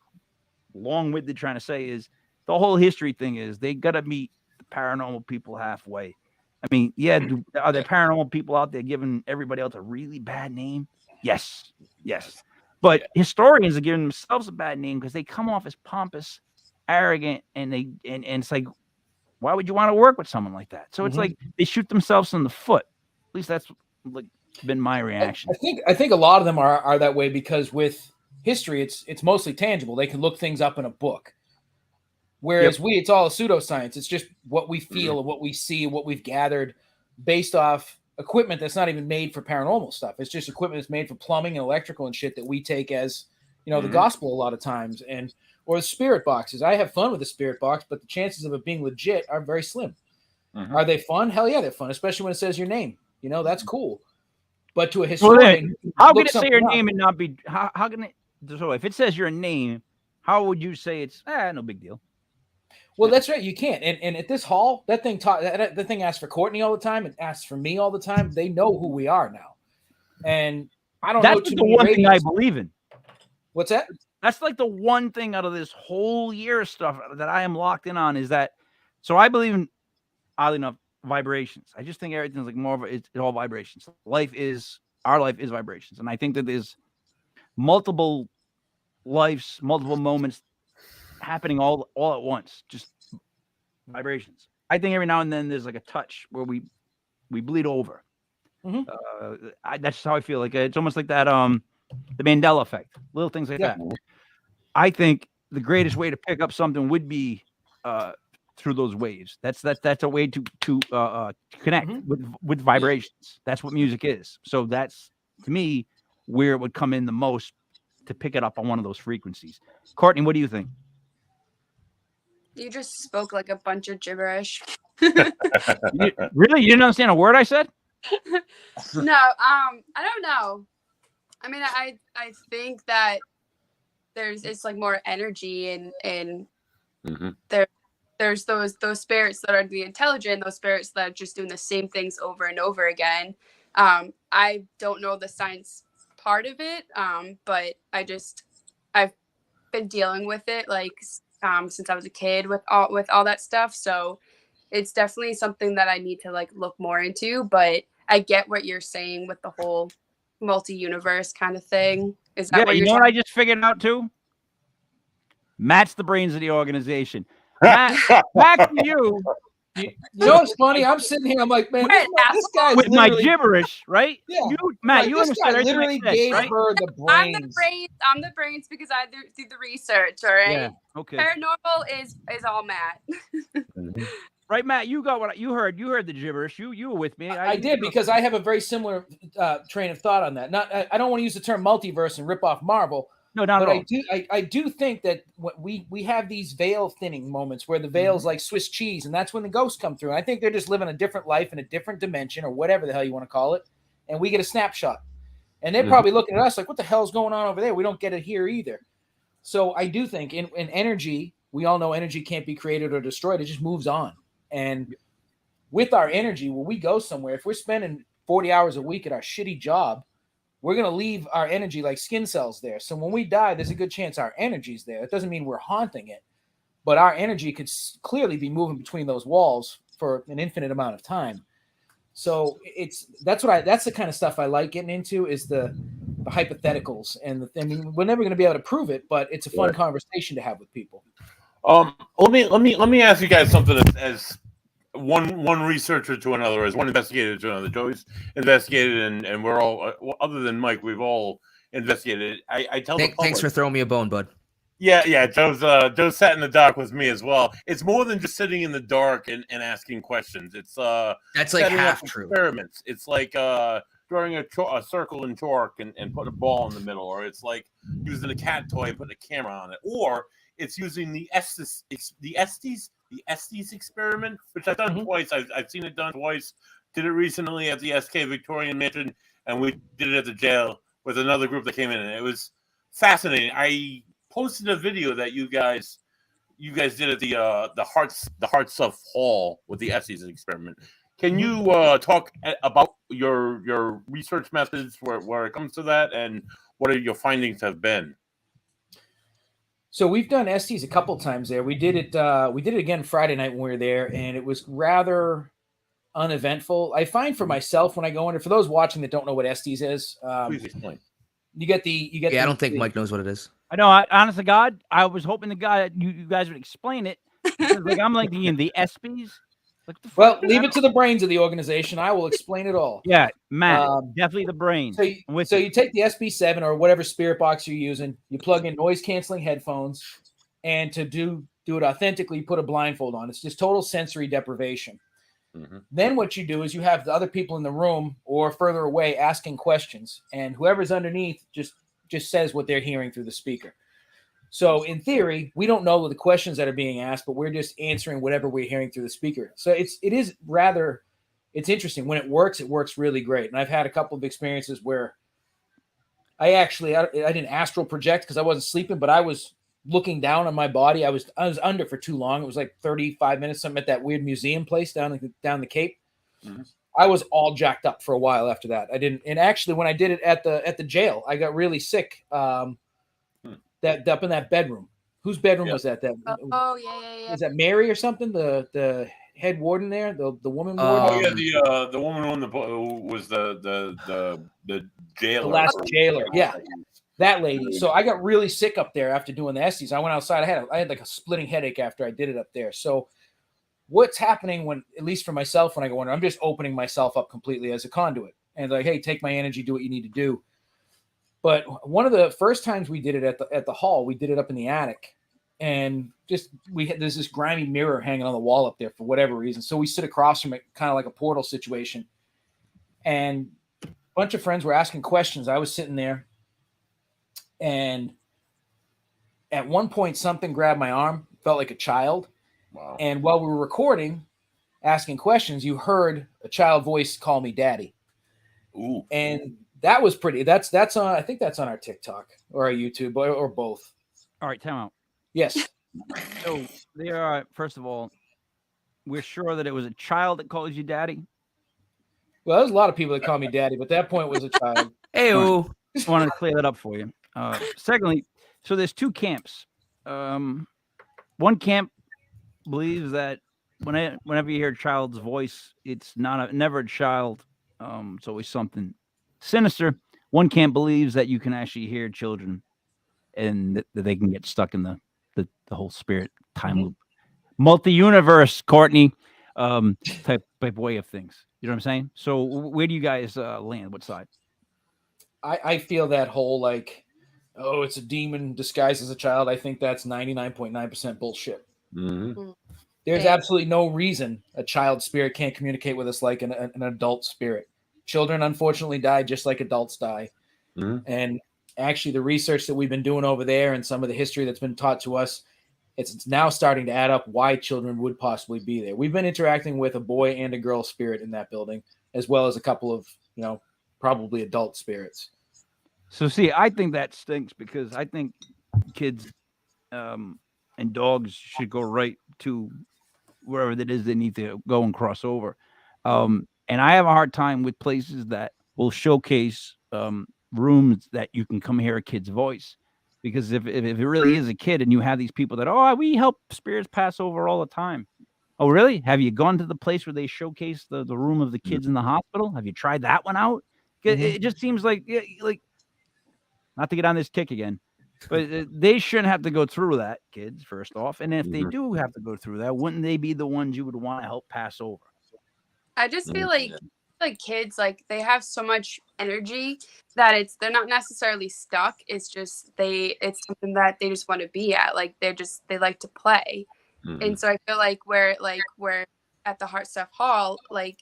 long-winded trying to say is the whole history thing is they got to meet the paranormal people halfway. I mean, yeah, are there paranormal people out there giving everybody else a really bad name? Yes. But historians are giving themselves a bad name because they come off as pompous, arrogant, and it's like, why would you want to work with someone like that? So it's like they shoot themselves in the foot. At least that's like been my reaction. I think a lot of them are that way because with history, it's mostly tangible. They can look things up in a book. Whereas it's all a pseudoscience. It's just what we feel and what we see, what we've gathered based off equipment that's not even made for paranormal stuff. It's just equipment that's made for plumbing and electrical and shit that we take as, the gospel a lot of times. Or the spirit boxes. I have fun with the spirit box, but the chances of it being legit are very slim. Are they fun? Hell yeah, they're fun, especially when it says your name. That's cool. But to a historian, how can it say your name and not be? How can it? So if it says your name, how would you say it's no big deal? Well, that's right. You can't. And at this hall, that thing asks for Courtney all the time. It asks for me all the time. They know who we are now. And I don't know. That's the one thing I believe in. What's that? That's like the one thing out of this whole year of stuff that I am locked in on is that. So I believe in, oddly enough, vibrations. I just think everything's like more of it's all vibrations. Our life is vibrations. And I think that there's multiple lives, multiple moments happening all at once, just vibrations. I think every now and then there's like a touch where we bleed over. That's how I feel. Like it's almost like that the Mandela effect, little things like that. I think the greatest way to pick up something would be through those waves. That's a way to connect with vibrations. That's what music is. So that's, to me, where it would come in the most to pick it up on one of those frequencies. Courtney, what do you think? You just spoke like a bunch of gibberish. Really? You didn't understand a word I said? No, I don't know. I mean, I think that it's like more energy and there's those spirits that are the intelligent, those spirits that are just doing the same things over and over again. I don't know the science part of it, but I've been dealing with it like since I was a kid with all that stuff. So it's definitely something that I need to like look more into. But I get what you're saying with the whole multi-universe kind of thing. Is that what you you're know what I just figured out too? Matt's the brains of the organization. Matt, back to you. You know what's funny? I'm sitting here. I'm like, man, this guy with my gibberish, right? Yeah, Matt, you understand? Guy literally gave right? her the brains. I'm the brains because I do the research. All right. Yeah. Okay. Paranormal is all Matt. Right, Matt, you got what you heard. You heard the gibberish. You were with me. I did because I have a very similar train of thought on that. I don't want to use the term multiverse and rip off Marvel. No, not at all. I do think that we have these veil thinning moments where the veil's like Swiss cheese, and that's when the ghosts come through. And I think they're just living a different life in a different dimension or whatever the hell you want to call it, and we get a snapshot. And they're probably looking at us like, what the hell's going on over there? We don't get it here either. So I do think in energy, we all know energy can't be created or destroyed. It just moves on. And with our energy, when we go somewhere, if we're spending 40 hours a week at our shitty job, we're going to leave our energy like skin cells there. So when we die, there's a good chance our energy's there. It doesn't mean we're haunting it, but our energy could clearly be moving between those walls for an infinite amount of time. So that's the kind of stuff I like getting into is the hypotheticals. And I mean, we're never going to be able to prove it, but it's a fun conversation to have with people. Let me ask you guys something as one researcher to another, as one investigator to another. Joey's investigated, and we're all, other than Mike, we've all investigated it. I tell the public. Thanks for throwing me a bone, bud. Yeah. Joe sat in the dark with me as well. It's more than just sitting in the dark and asking questions. It's that's like half true. Experiments. It's like drawing a circle in chalk and putting a ball in the middle, or it's like using a cat toy and putting a camera on it, or it's using the Estes experiment, which I've done twice. I've seen it done twice. Did it recently at the SK Victorian Mansion, and we did it at the jail with another group that came in, and it was fascinating. I posted a video that you guys did at the Hearts of Hall with the Estes experiment. Can you talk about your research methods where it comes to that, and what are your findings have been? So we've done Estes a couple times there. We did it again Friday night when we were there, and it was rather uneventful. I find for myself when I go in, for those watching that don't know what Estes is, Please explain. You get I don't think Mike knows what it is. I know. Honest to God, I was hoping the guy you guys would explain it. Because, like, I'm like the ESPs. Well, leave it to the brains of the organization. I will explain it all. Yeah, Matt, definitely the brains. So you take the SB7 or whatever spirit box you're using, you plug in noise canceling headphones, and to do it authentically, you put a blindfold on. It's just total sensory deprivation. Mm-hmm. Then what you do is you have the other people in the room or further away asking questions, and whoever's underneath just says what they're hearing through the speaker. So in theory, we don't know the questions that are being asked, but we're just answering whatever we're hearing through the speaker. So it's interesting. When it works really great. And I've had a couple of experiences where I didn't astral project because I wasn't sleeping, but I was looking down on my body. I was under for too long. It was like 35 minutes, something at that weird museum place down the Cape. Mm-hmm. I was all jacked up for a while after that. And actually when I did it at the jail, I got really sick. That up in that bedroom. Whose bedroom was that? Yeah. Is that Mary or something? The head warden there, the woman the warden. woman who was the jailer. The last jailer. Yeah, that lady. So I got really sick up there after doing the Estes. I went outside. I had like a splitting headache after I did it up there. So what's happening when, at least for myself, when I go in, I'm just opening myself up completely as a conduit and like, hey, take my energy, do what you need to do. But one of the first times we did it at the hall, we did it up in the attic, and there's this grimy mirror hanging on the wall up there for whatever reason. So we sit across from it, kind of like a portal situation, and a bunch of friends were asking questions. I was sitting there, and at one point something grabbed my arm, felt like a child. Wow. And while we were recording, asking questions, you heard a child voice call me daddy. Ooh. And that was pretty. That's on. I think that's on our TikTok or our YouTube or both. All right, time out. Yes. So there are. First of all, we're sure that it was a child that calls you daddy. Well, there's a lot of people that call me daddy, but that point was a child. Hey-o. Just wanted to clear that up for you. Secondly, so there's two camps. One camp believes that whenever you hear a child's voice, it's never a child. It's always something sinister. One camp believes that you can actually hear children and that they can get stuck in the whole spirit time loop, multi-universe, Courtney, type way of things. You know what I'm saying? So where do you guys land? What side? I feel that whole like, oh, it's a demon disguised as a child. I think that's 99.9% bullshit. Mm-hmm. There's absolutely no reason a child spirit can't communicate with us like an adult spirit. Children, unfortunately, die just like adults die. Mm-hmm. And actually, the research that we've been doing over there and some of the history that's been taught to us, it's now starting to add up why children would possibly be there. We've been interacting with a boy and a girl spirit in that building, as well as a couple of, probably adult spirits. So, see, I think that stinks because I think kids and dogs should go right to wherever it is they need to go and cross over. And I have a hard time with places that will showcase rooms that you can come hear a kid's voice. Because if it really is a kid and you have these people that, we help spirits pass over all the time. Oh, really? Have you gone to the place where they showcase the room of the kids in the hospital? Have you tried that one out? It just seems like not to get on this kick again, but they shouldn't have to go through that, kids, first off. And if they do have to go through that, wouldn't they be the ones you would want to help pass over? I just feel like like kids, like they have so much energy that they're not necessarily stuck. It's just it's something that they just want to be at. Like they like to play. And so I feel like we're at the Heart Stuff Hall, like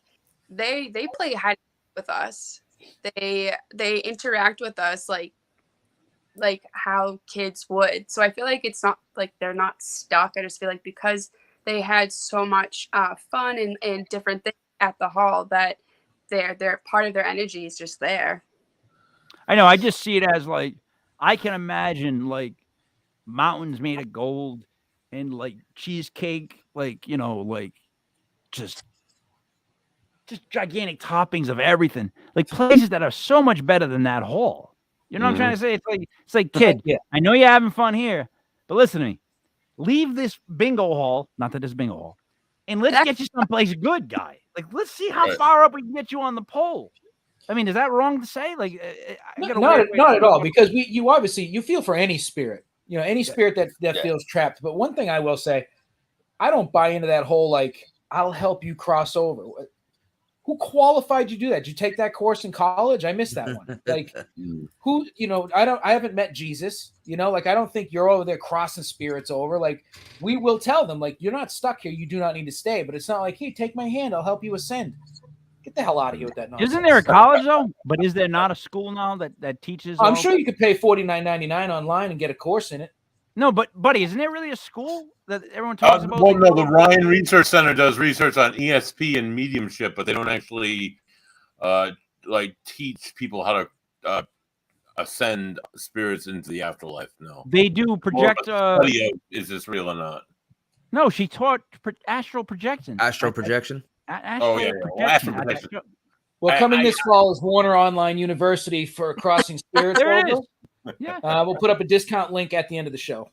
they play hide with us. They interact with us like how kids would. So I feel like it's not like they're not stuck. I just feel like because they had so much fun and different things at the hall that they're part of their energy is just there. I know. I just see it as like I can imagine like mountains made of gold and like cheesecake, like like just gigantic toppings of everything, like places that are so much better than that hall. You know what I'm trying to say? It's like kid. Yeah. I know you're having fun here, but listen to me. Leave this bingo hall, not that this bingo hall, and let's get you someplace good, guy. Like let's see how far up we can get you on the pole. I mean, is that wrong to say? Like, not at all, because you obviously you feel for any spirit, any spirit that feels trapped. But one thing I will say, I don't buy into that whole like I'll help you cross over. Who qualified you to do that? Did you take that course in college? I missed that one. Like, who? I haven't met Jesus. Like I don't think you're over there crossing spirits over. Like, we will tell them like you're not stuck here. You do not need to stay. But it's not like, hey, take my hand. I'll help you ascend. Get the hell out of here with that nonsense. Isn't there a college though? But is there not a school now that teaches? I'm sure you could pay $49.99 online and get a course in it. No, but buddy, isn't there really a school that everyone talks about? Well, no, the Ryan Research Center does research on ESP and mediumship, but they don't actually like teach people how to ascend spirits into the afterlife. No, they do project. Is this real or not? No, she taught astral projection. Astral projection. Astral projection. Well, coming this fall is Warner Online University for Crossing Spirits. There it is. Yeah, we'll put up a discount link at the end of the show.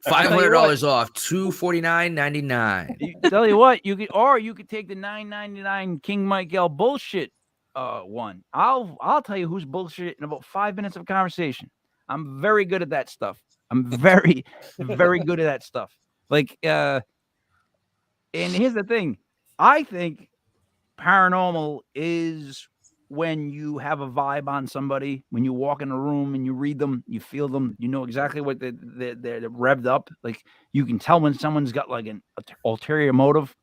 $500 off, $249.99. Tell you what, you could take the $9.99 King Michael bullshit one. I'll tell you who's bullshit in about 5 minutes of conversation. I'm very good at that stuff. I'm very, very good at that stuff. Like, and here's the thing. I think paranormal is when you have a vibe on somebody, when you walk in a room and you read them, you feel them, you know exactly what they're revved up. Like you can tell when someone's got like an ulterior motive.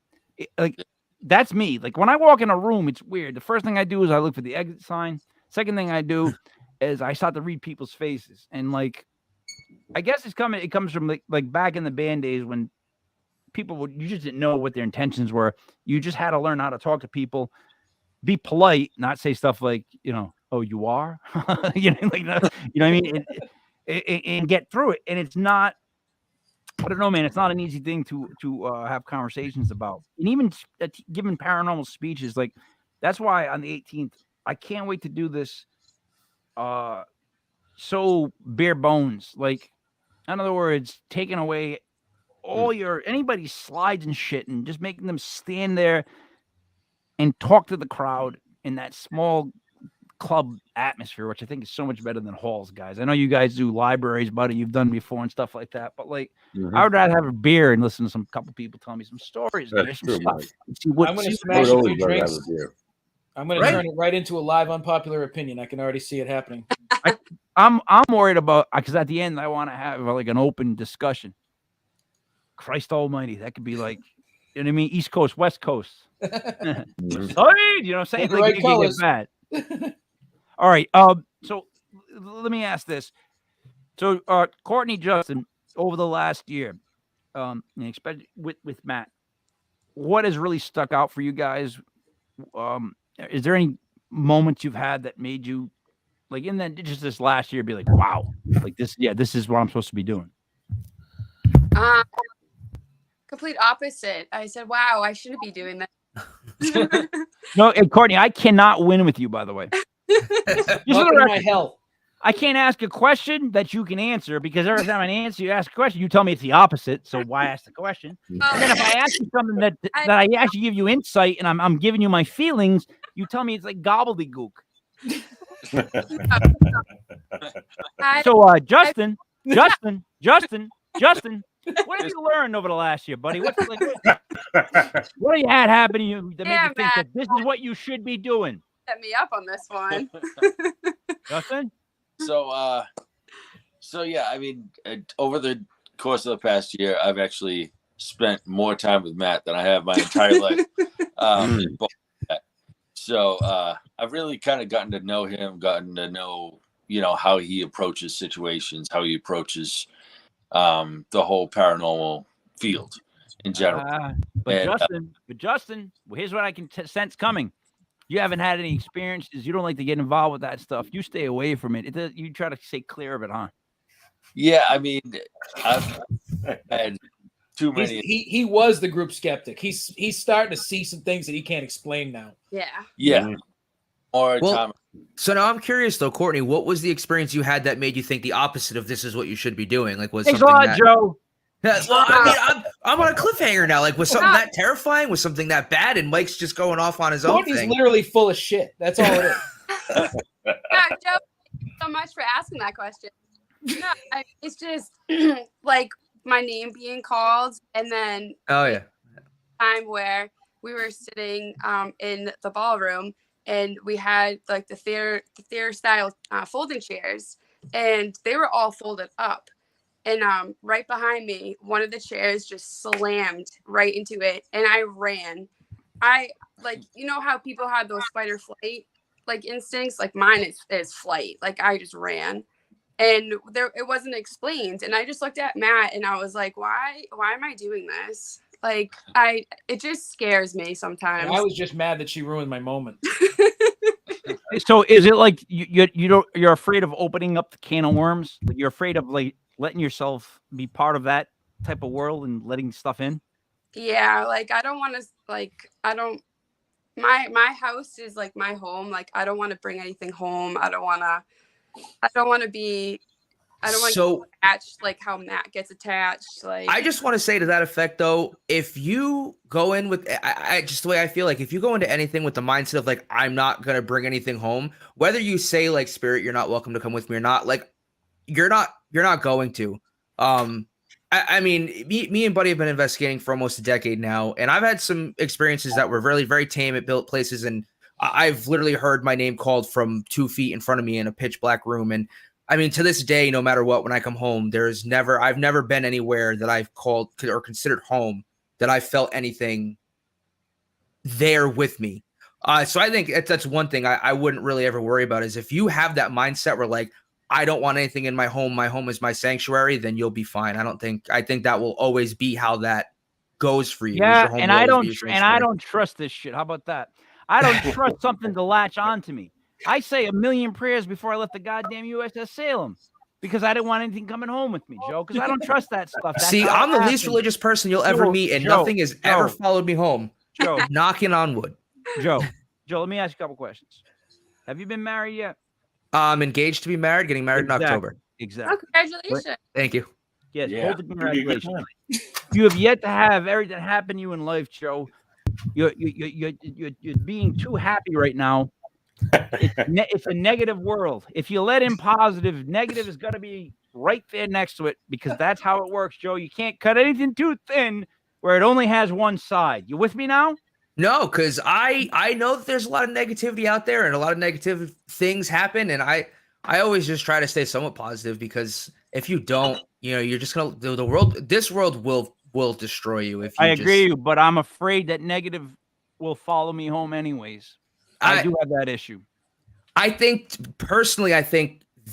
Like that's me. Like when I walk in a room, it's weird. The first thing I do is I look for the exit sign. Second thing I do is I start to read people's faces. And like, I guess it comes from like back in the band days when you just didn't know what their intentions were. You just had to learn how to talk to people. Be polite, not say stuff like, oh, you are, you know what I mean? And get through it. And it's not, I don't know, man, it's not an easy thing to have conversations about. And even giving paranormal speeches, like that's why on the 18th, I can't wait to do this so bare bones. Like, in other words, taking away all anybody's slides and shit and just making them stand there and talk to the crowd in that small club atmosphere, which I think is so much better than halls, guys. I know you guys do libraries, buddy. You've done before and stuff like that. But like, I would rather have a beer and listen to some couple people tell me some stories. That's true, I'm going to smash a few drinks. I'm going to turn it right into a live unpopular opinion. I can already see it happening. I'm worried about, because at the end I want to have like an open discussion. Christ Almighty, that could be like, you know what I mean? East Coast, West Coast. You know what I'm saying? Like, it can get bad. All right. So let me ask this. So, Courtney, Justin, over the last year, especially with Matt, what has really stuck out for you guys? Is there any moments you've had that made you, like, in that just this last year, be like, wow, like this? Yeah, this is what I'm supposed to be doing. Complete opposite. I said, wow, I shouldn't be doing that. No, and Courtney, I cannot win with you, by the way. My hell. I can't ask a question that you can answer because every time you ask a question, you tell me it's the opposite. So why ask the question? And then if I ask you something that I actually give you insight and I'm giving you my feelings, you tell me it's like gobbledygook. So Justin, What have you learned over the last year, buddy? What have you had happen to you that made Yeah, you think Matt. that this is what you should be doing? Set me up on this one. Justin? So yeah, I mean, over the course of the past year, I've actually spent more time with Matt than I have my entire life. So I've really kind of gotten to know him, gotten to know, how he approaches situations, how he approaches the whole paranormal field in general. But Justin, well, here's what I can sense coming. You haven't had any experiences. You don't like to get involved with that stuff. You stay away from it. You try to stay clear of it, huh? Yeah, I mean, I've had too many. He was the group skeptic. He's starting to see some things that he can't explain now. Yeah. Yeah. Or time. So now I'm curious though, Courtney, what was the experience you had that made you think the opposite of this is what you should be doing? Like, was Thanks something a lot, that, Joe. Yeah, well, I mean, I'm on a cliffhanger now. Like, was something that terrifying? Was something that bad? And Mike's just going off on his own Courtney's thing. literally full of shit. That's all it is. Yeah, Joe, thank you so much for asking that question. No, it's just like my name being called, and then Oh yeah. time where we were sitting in the ballroom, and we had like the theater style folding chairs, and they were all folded up. And right behind me, one of the chairs just slammed right into it, and I ran. I how people have those fight or flight like instincts, like mine is flight. Like I just ran, and it wasn't explained. And I just looked at Matt, and I was like, why am I doing this? Like it just scares me sometimes. And I was just mad that she ruined my moment. So is it like you're afraid of opening up the can of worms? Like you're afraid of like letting yourself be part of that type of world and letting stuff in? Yeah, like I don't want to my house is like my home. Like I don't want to bring anything home. I don't want to be So attached like how Matt gets attached. Like I just want to say to that effect though, if you go in with I just the way I feel, like if you go into anything with the mindset of like I'm not gonna bring anything home, whether you say like spirit, you're not welcome to come with me or not, like you're not going to. I mean, me and Buddy have been investigating for almost a decade now, and I've had some experiences that were really very tame at built places, and I've literally heard my name called from 2 feet in front of me in a pitch black room. And I mean, to this day, no matter what, when I come home, I've never been anywhere that I've called or considered home that I felt anything there with me. So I think that's one thing I wouldn't really ever worry about, is if you have that mindset where like, I don't want anything in my home is my sanctuary, then you'll be fine. I think that will always be how that goes for you. Yeah, and I don't trust this shit. How about that? I don't trust something to latch on to me. I say a million prayers before I left the goddamn USS Salem because I didn't want anything coming home with me, Joe, because I don't trust that stuff. See, I'm the least religious person you'll ever meet, and nothing has ever followed me home. Joe, knocking on wood. Joe, let me ask you a couple questions. Have you been married yet? I'm engaged to be married, getting married in October. Exactly. Oh, congratulations. Thank you. Yes, both congratulations. You have yet to have everything happen to you in life, Joe. You're being too happy right now. It's a negative world. If you let in positive, negative is going to be right there next to it, because that's how it works, Joe. You can't cut anything too thin where it only has one side. You with me now? No, because I know that there's a lot of negativity out there and a lot of negative things happen, and I always just try to stay somewhat positive, because if you don't, you're just gonna this world will destroy you. If you agree, but I'm afraid that negative will follow me home anyways. I do have that issue. I think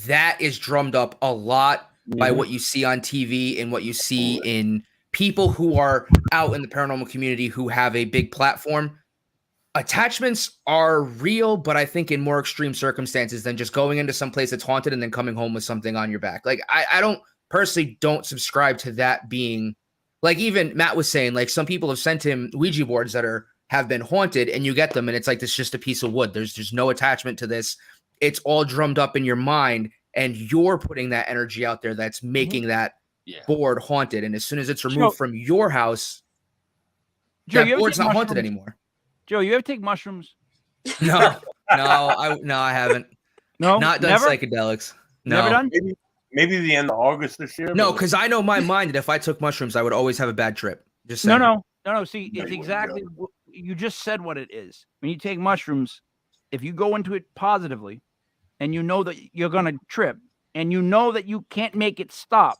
that is drummed up a lot by what you see on TV and what you see in people who are out in the paranormal community who have a big platform. Attachments are real, but I think in more extreme circumstances than just going into some place that's haunted and then coming home with something on your back. Like I don't subscribe to that being, like, even Matt was saying, like, some people have sent him Ouija boards that have been haunted, and you get them and it's like, this is just a piece of wood. There's no attachment to this. It's all drummed up in your mind, and you're putting that energy out there that's making that board haunted. And as soon as it's removed from your house, that board's not haunted anymore. Joe, you ever take mushrooms? No, I haven't. No, not done never? psychedelics. No. Never done? maybe the end of August this year. No, but- because I know my mind that if I took mushrooms, I would always have a bad trip. Just saying. No. See, No, it's you wouldn't exactly you just said what it is. When you take mushrooms, if you go into it positively, and you know that you're gonna trip, and you know that you can't make it stop,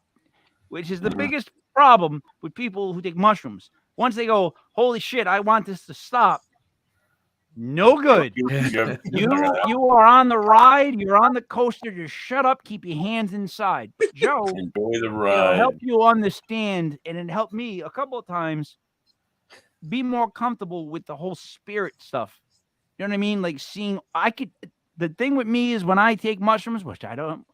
which is the biggest problem with people who take mushrooms. Once they go, holy shit, I want this to stop. No good. You are on the ride. You're on the coaster. Just shut up. Keep your hands inside. Joe, enjoy the it'll ride. help you understand, and it helped me a couple of times be more comfortable with the whole spirit stuff. You know what I mean? Like seeing, the thing with me is when I take mushrooms, which I don't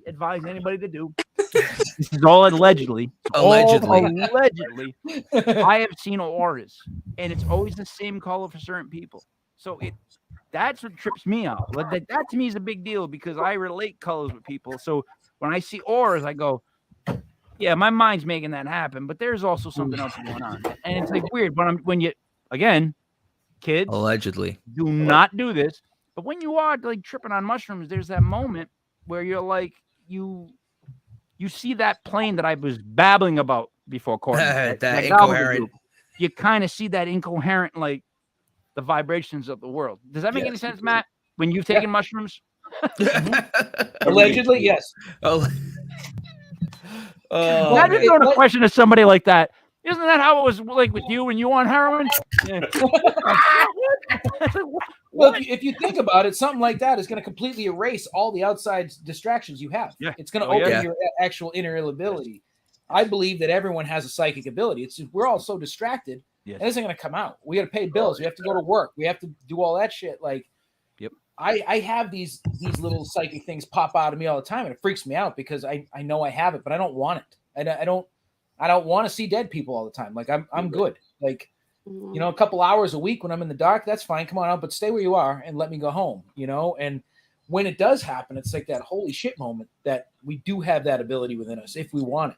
advise anybody to do. This is all allegedly. Allegedly. I have seen auras, and it's always the same color for certain people. So that's what trips me out. Like that to me is a big deal because I relate colors with people. So when I see auras, I go, yeah, my mind's making that happen, but there's also something else going on. And it's like weird. But when you, again, kids, Allegedly, do not do this. But when you are like tripping on mushrooms, there's that moment where you're like, you see that plane that I was babbling about before, Courtney. that incoherent. You kind of see that incoherent, like the vibrations of the world. Does that make any sense, Matt? When you've taken mushrooms? Allegedly, yes. Imagine throwing a question to somebody like that. Isn't that how it was like with you when you were on heroin? Yeah. Look, if you think about it, something like that is going to completely erase all the outside distractions you have. Yeah. It's going to open your actual inner ability. I believe that everyone has a psychic ability. It's just, we're all so distracted. Yes. And it isn't going to come out. We got to pay bills. We have to go to work. We have to do all that shit. Like, I have these little psychic things pop out of me all the time, and it freaks me out because I know I have it, but I don't want it. I don't want to see dead people all the time. Like I'm good. Like, you know, a couple hours a week when I'm in the dark, that's fine. Come on out, but stay where you are and let me go home, you know? And when it does happen, it's like that holy shit moment that we do have that ability within us if we want it.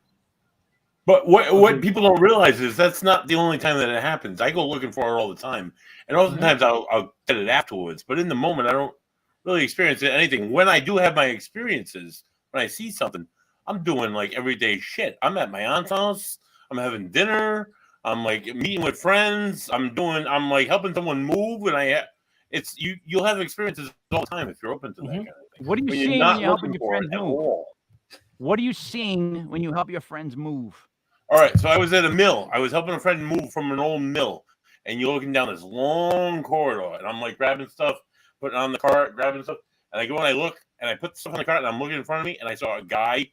But what people don't realize is that's not the only time that it happens. I go looking for it all the time. And oftentimes I'll get it afterwards. But in the moment, I don't really experience anything. When I do have my experiences, when I see something, I'm doing like everyday shit. I'm at my aunt's house. I'm having dinner. I'm like meeting with friends. I'm like helping someone move. And you'll have experiences all the time if you're open to that kind of thing. What are you seeing when you're helping your friends move? What are you seeing when you help your friends move? All right, so I was at a mill. I was helping a friend move from an old mill, and you're looking down this long corridor, and I'm like grabbing stuff, putting it on the cart, grabbing stuff, and I go and I look, and I put the stuff on the cart, and I'm looking in front of me, and I saw a guy.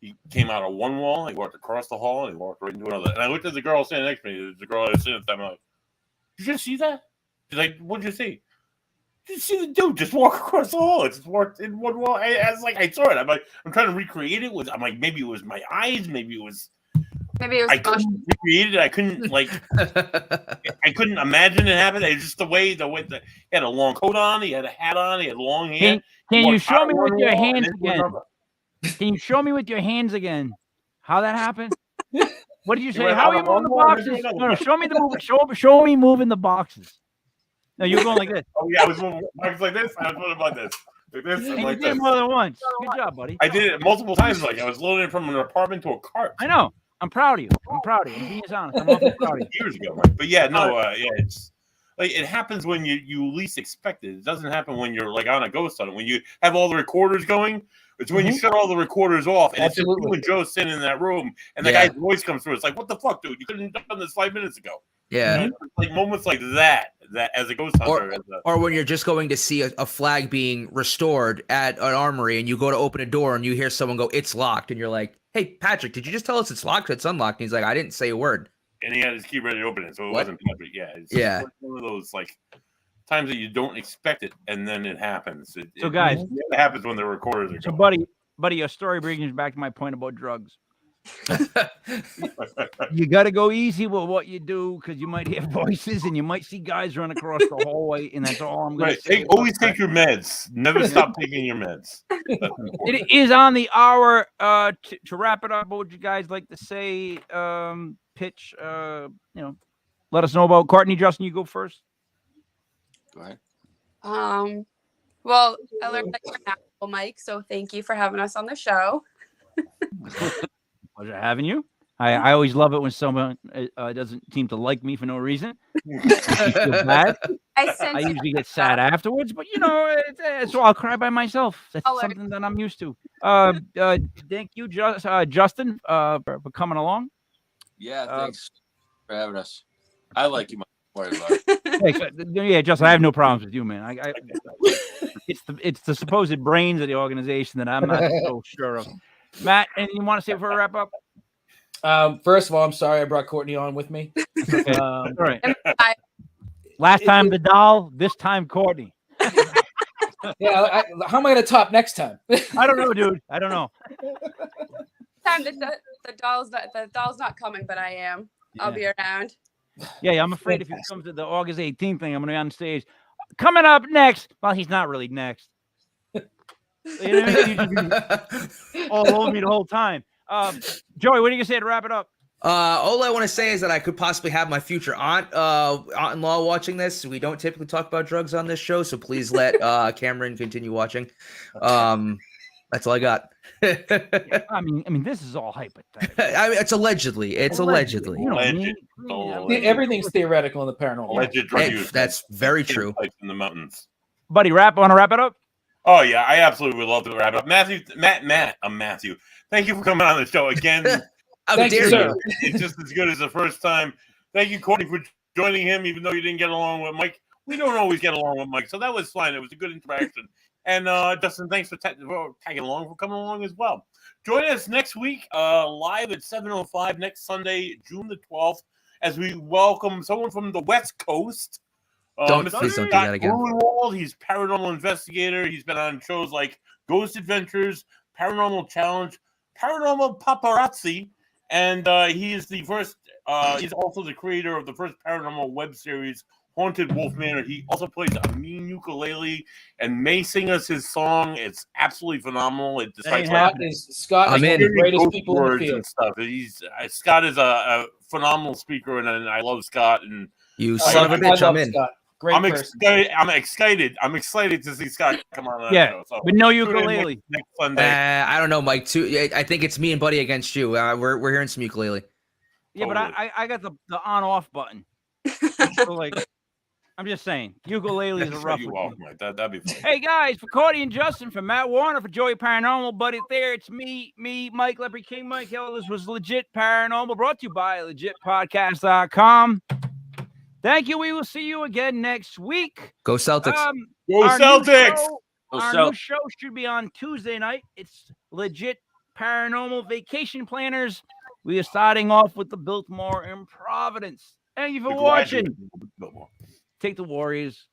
He came out of one wall, he walked across the hall, and he walked right into another. And I looked at the girl standing next to me. The girl I was sitting at the time. I'm like, "Did you just see that?" She's like, "What'd you see?" Did you see the dude just walk across the hall? It just walked in one wall. I was like, I saw it. I'm like, I'm trying to recreate it. I'm like, maybe it was my eyes. Maybe it was. I couldn't recreate it. I couldn't I couldn't imagine it happened. It's just the way he had a long coat on. He had a hat on. He had long hair. Can you show me with your hands again? Can you show me with your hands again how that happened? What did you say? How are you moving the boxes? No, show me the move. Show me moving the boxes. No, you're going like this. Oh yeah, I was moving boxes like this. I was moving like this. Like this. And like you did it more than once. Good job, buddy. I did it multiple times. Like I was loading it from an apartment to a cart. I know. I'm proud of you. I'm being honest. I'm awfully proud of you. Years ago, right? But yeah, no, it's like it happens when you least expect it. It doesn't happen when you're like on a ghost hunt. When you have all the recorders going, it's when you shut all the recorders off, and it's just you and Joe sitting in that room, and the guy's voice comes through. It's like, what the fuck, dude? You couldn't have done this 5 minutes ago. Yeah, like moments like that as a ghost hunter, or when you're just going to see a flag being restored at an armory, and you go to open a door, and you hear someone go, "It's locked," and you're like, "Hey, Patrick, did you just tell us it's locked? It's unlocked." And he's like, "I didn't say a word." And he had his key ready to open it, so it wasn't Patrick. Yeah, it's one of those like times that you don't expect it, and then it happens. Guys, it happens when the recorders are. So, going. buddy, your story brings me back to my point about drugs. You got to go easy with what you do because you might hear voices and you might see guys run across the hallway, and that's all I'm going to say. Always take your meds. Never stop taking your meds. It is on the hour. To wrap it up, what would you guys like to say? Pitch. Let us know about Courtney. Justin, you go first. Go ahead. Well, I learned that you're an Apple mic, so thank you for having us on the show. Pleasure having you. I always love it when someone doesn't seem to like me for no reason. I feel bad. I usually get sad afterwards, but so I'll cry by myself. That's something that I'm used to. Thank you, Justin, for coming along. Yeah, thanks for having us. I like you, Mike. Don't worry about it. Yeah, Justin, I have no problems with you, man. It's the supposed brains of the organization that I'm not so sure of. Matt, anything you want to say before we wrap up? First of all, I'm sorry I brought Courtney on with me. Okay. All right. Last time the doll, this time Courtney. Yeah, how am I going to top next time? I don't know, dude. I don't know. Time the doll's not coming, but I am. Yeah. I'll be around. Yeah, I'm afraid if he comes to the August 18th thing, I'm going to be on stage. Coming up next. Well, he's not really next. You know what I mean? All over me the whole time. Joey, what are you gonna say to wrap it up? All I want to say is that I could possibly have my future aunt-in-law watching this. We don't typically talk about drugs on this show, so please let Cameron continue watching. That's all I got. I mean, this is all hypothetical. I mean, it's allegedly. It's allegedly. You know what I mean? Everything's theoretical in the paranormal. Alleged drug use. That's very true. In the mountains. Buddy, want to wrap it up? Oh yeah, I absolutely would love to wrap up. Matthew. Thank you for coming on the show again. Thank you, sir. It's just as good as the first time. Thank you, Courtney, for joining him, even though you didn't get along with Mike. We don't always get along with Mike, so that was fine. It was a good interaction. And Justin, thanks for tagging along, for coming along as well. Join us next week, live at 7:05 next Sunday, June the 12th, as we welcome someone from the West Coast. Please don't do that again. He's paranormal investigator. He's been on shows like Ghost Adventures, Paranormal Challenge, Paranormal Paparazzi, and he is the first. He's also the creator of the first paranormal web series, Haunted Wolf Manor. He also plays a mean ukulele and may sing us his song. It's absolutely phenomenal. Scott is the greatest people in the field. And stuff. Scott is a phenomenal speaker, and I love Scott. And you son of a bitch, I'm in. Scott. Great I'm excited to see Scott come on that show. So, with no ukulele next Sunday. I don't know, Mike. Too. I think it's me and Buddy against you. We're hearing some ukulele. Yeah, totally. But I got the on-off button. So, I'm just saying, ukulele is a rough one. That'd be fun. Hey guys, for Courtney and Justin, for Matt Warner, for Joey Paranormal, Buddy there, it's me, Mike Leopard King, Mike Hill. This was Legit Paranormal, brought to you by legitpodcast.com. Thank you. We will see you again next week. Go Celtics. Go Celtics. Our new show should be on Tuesday night. It's Legit Paranormal Vacation Planners. We are starting off with the Biltmore in Providence. Thank you for watching. Take the Warriors.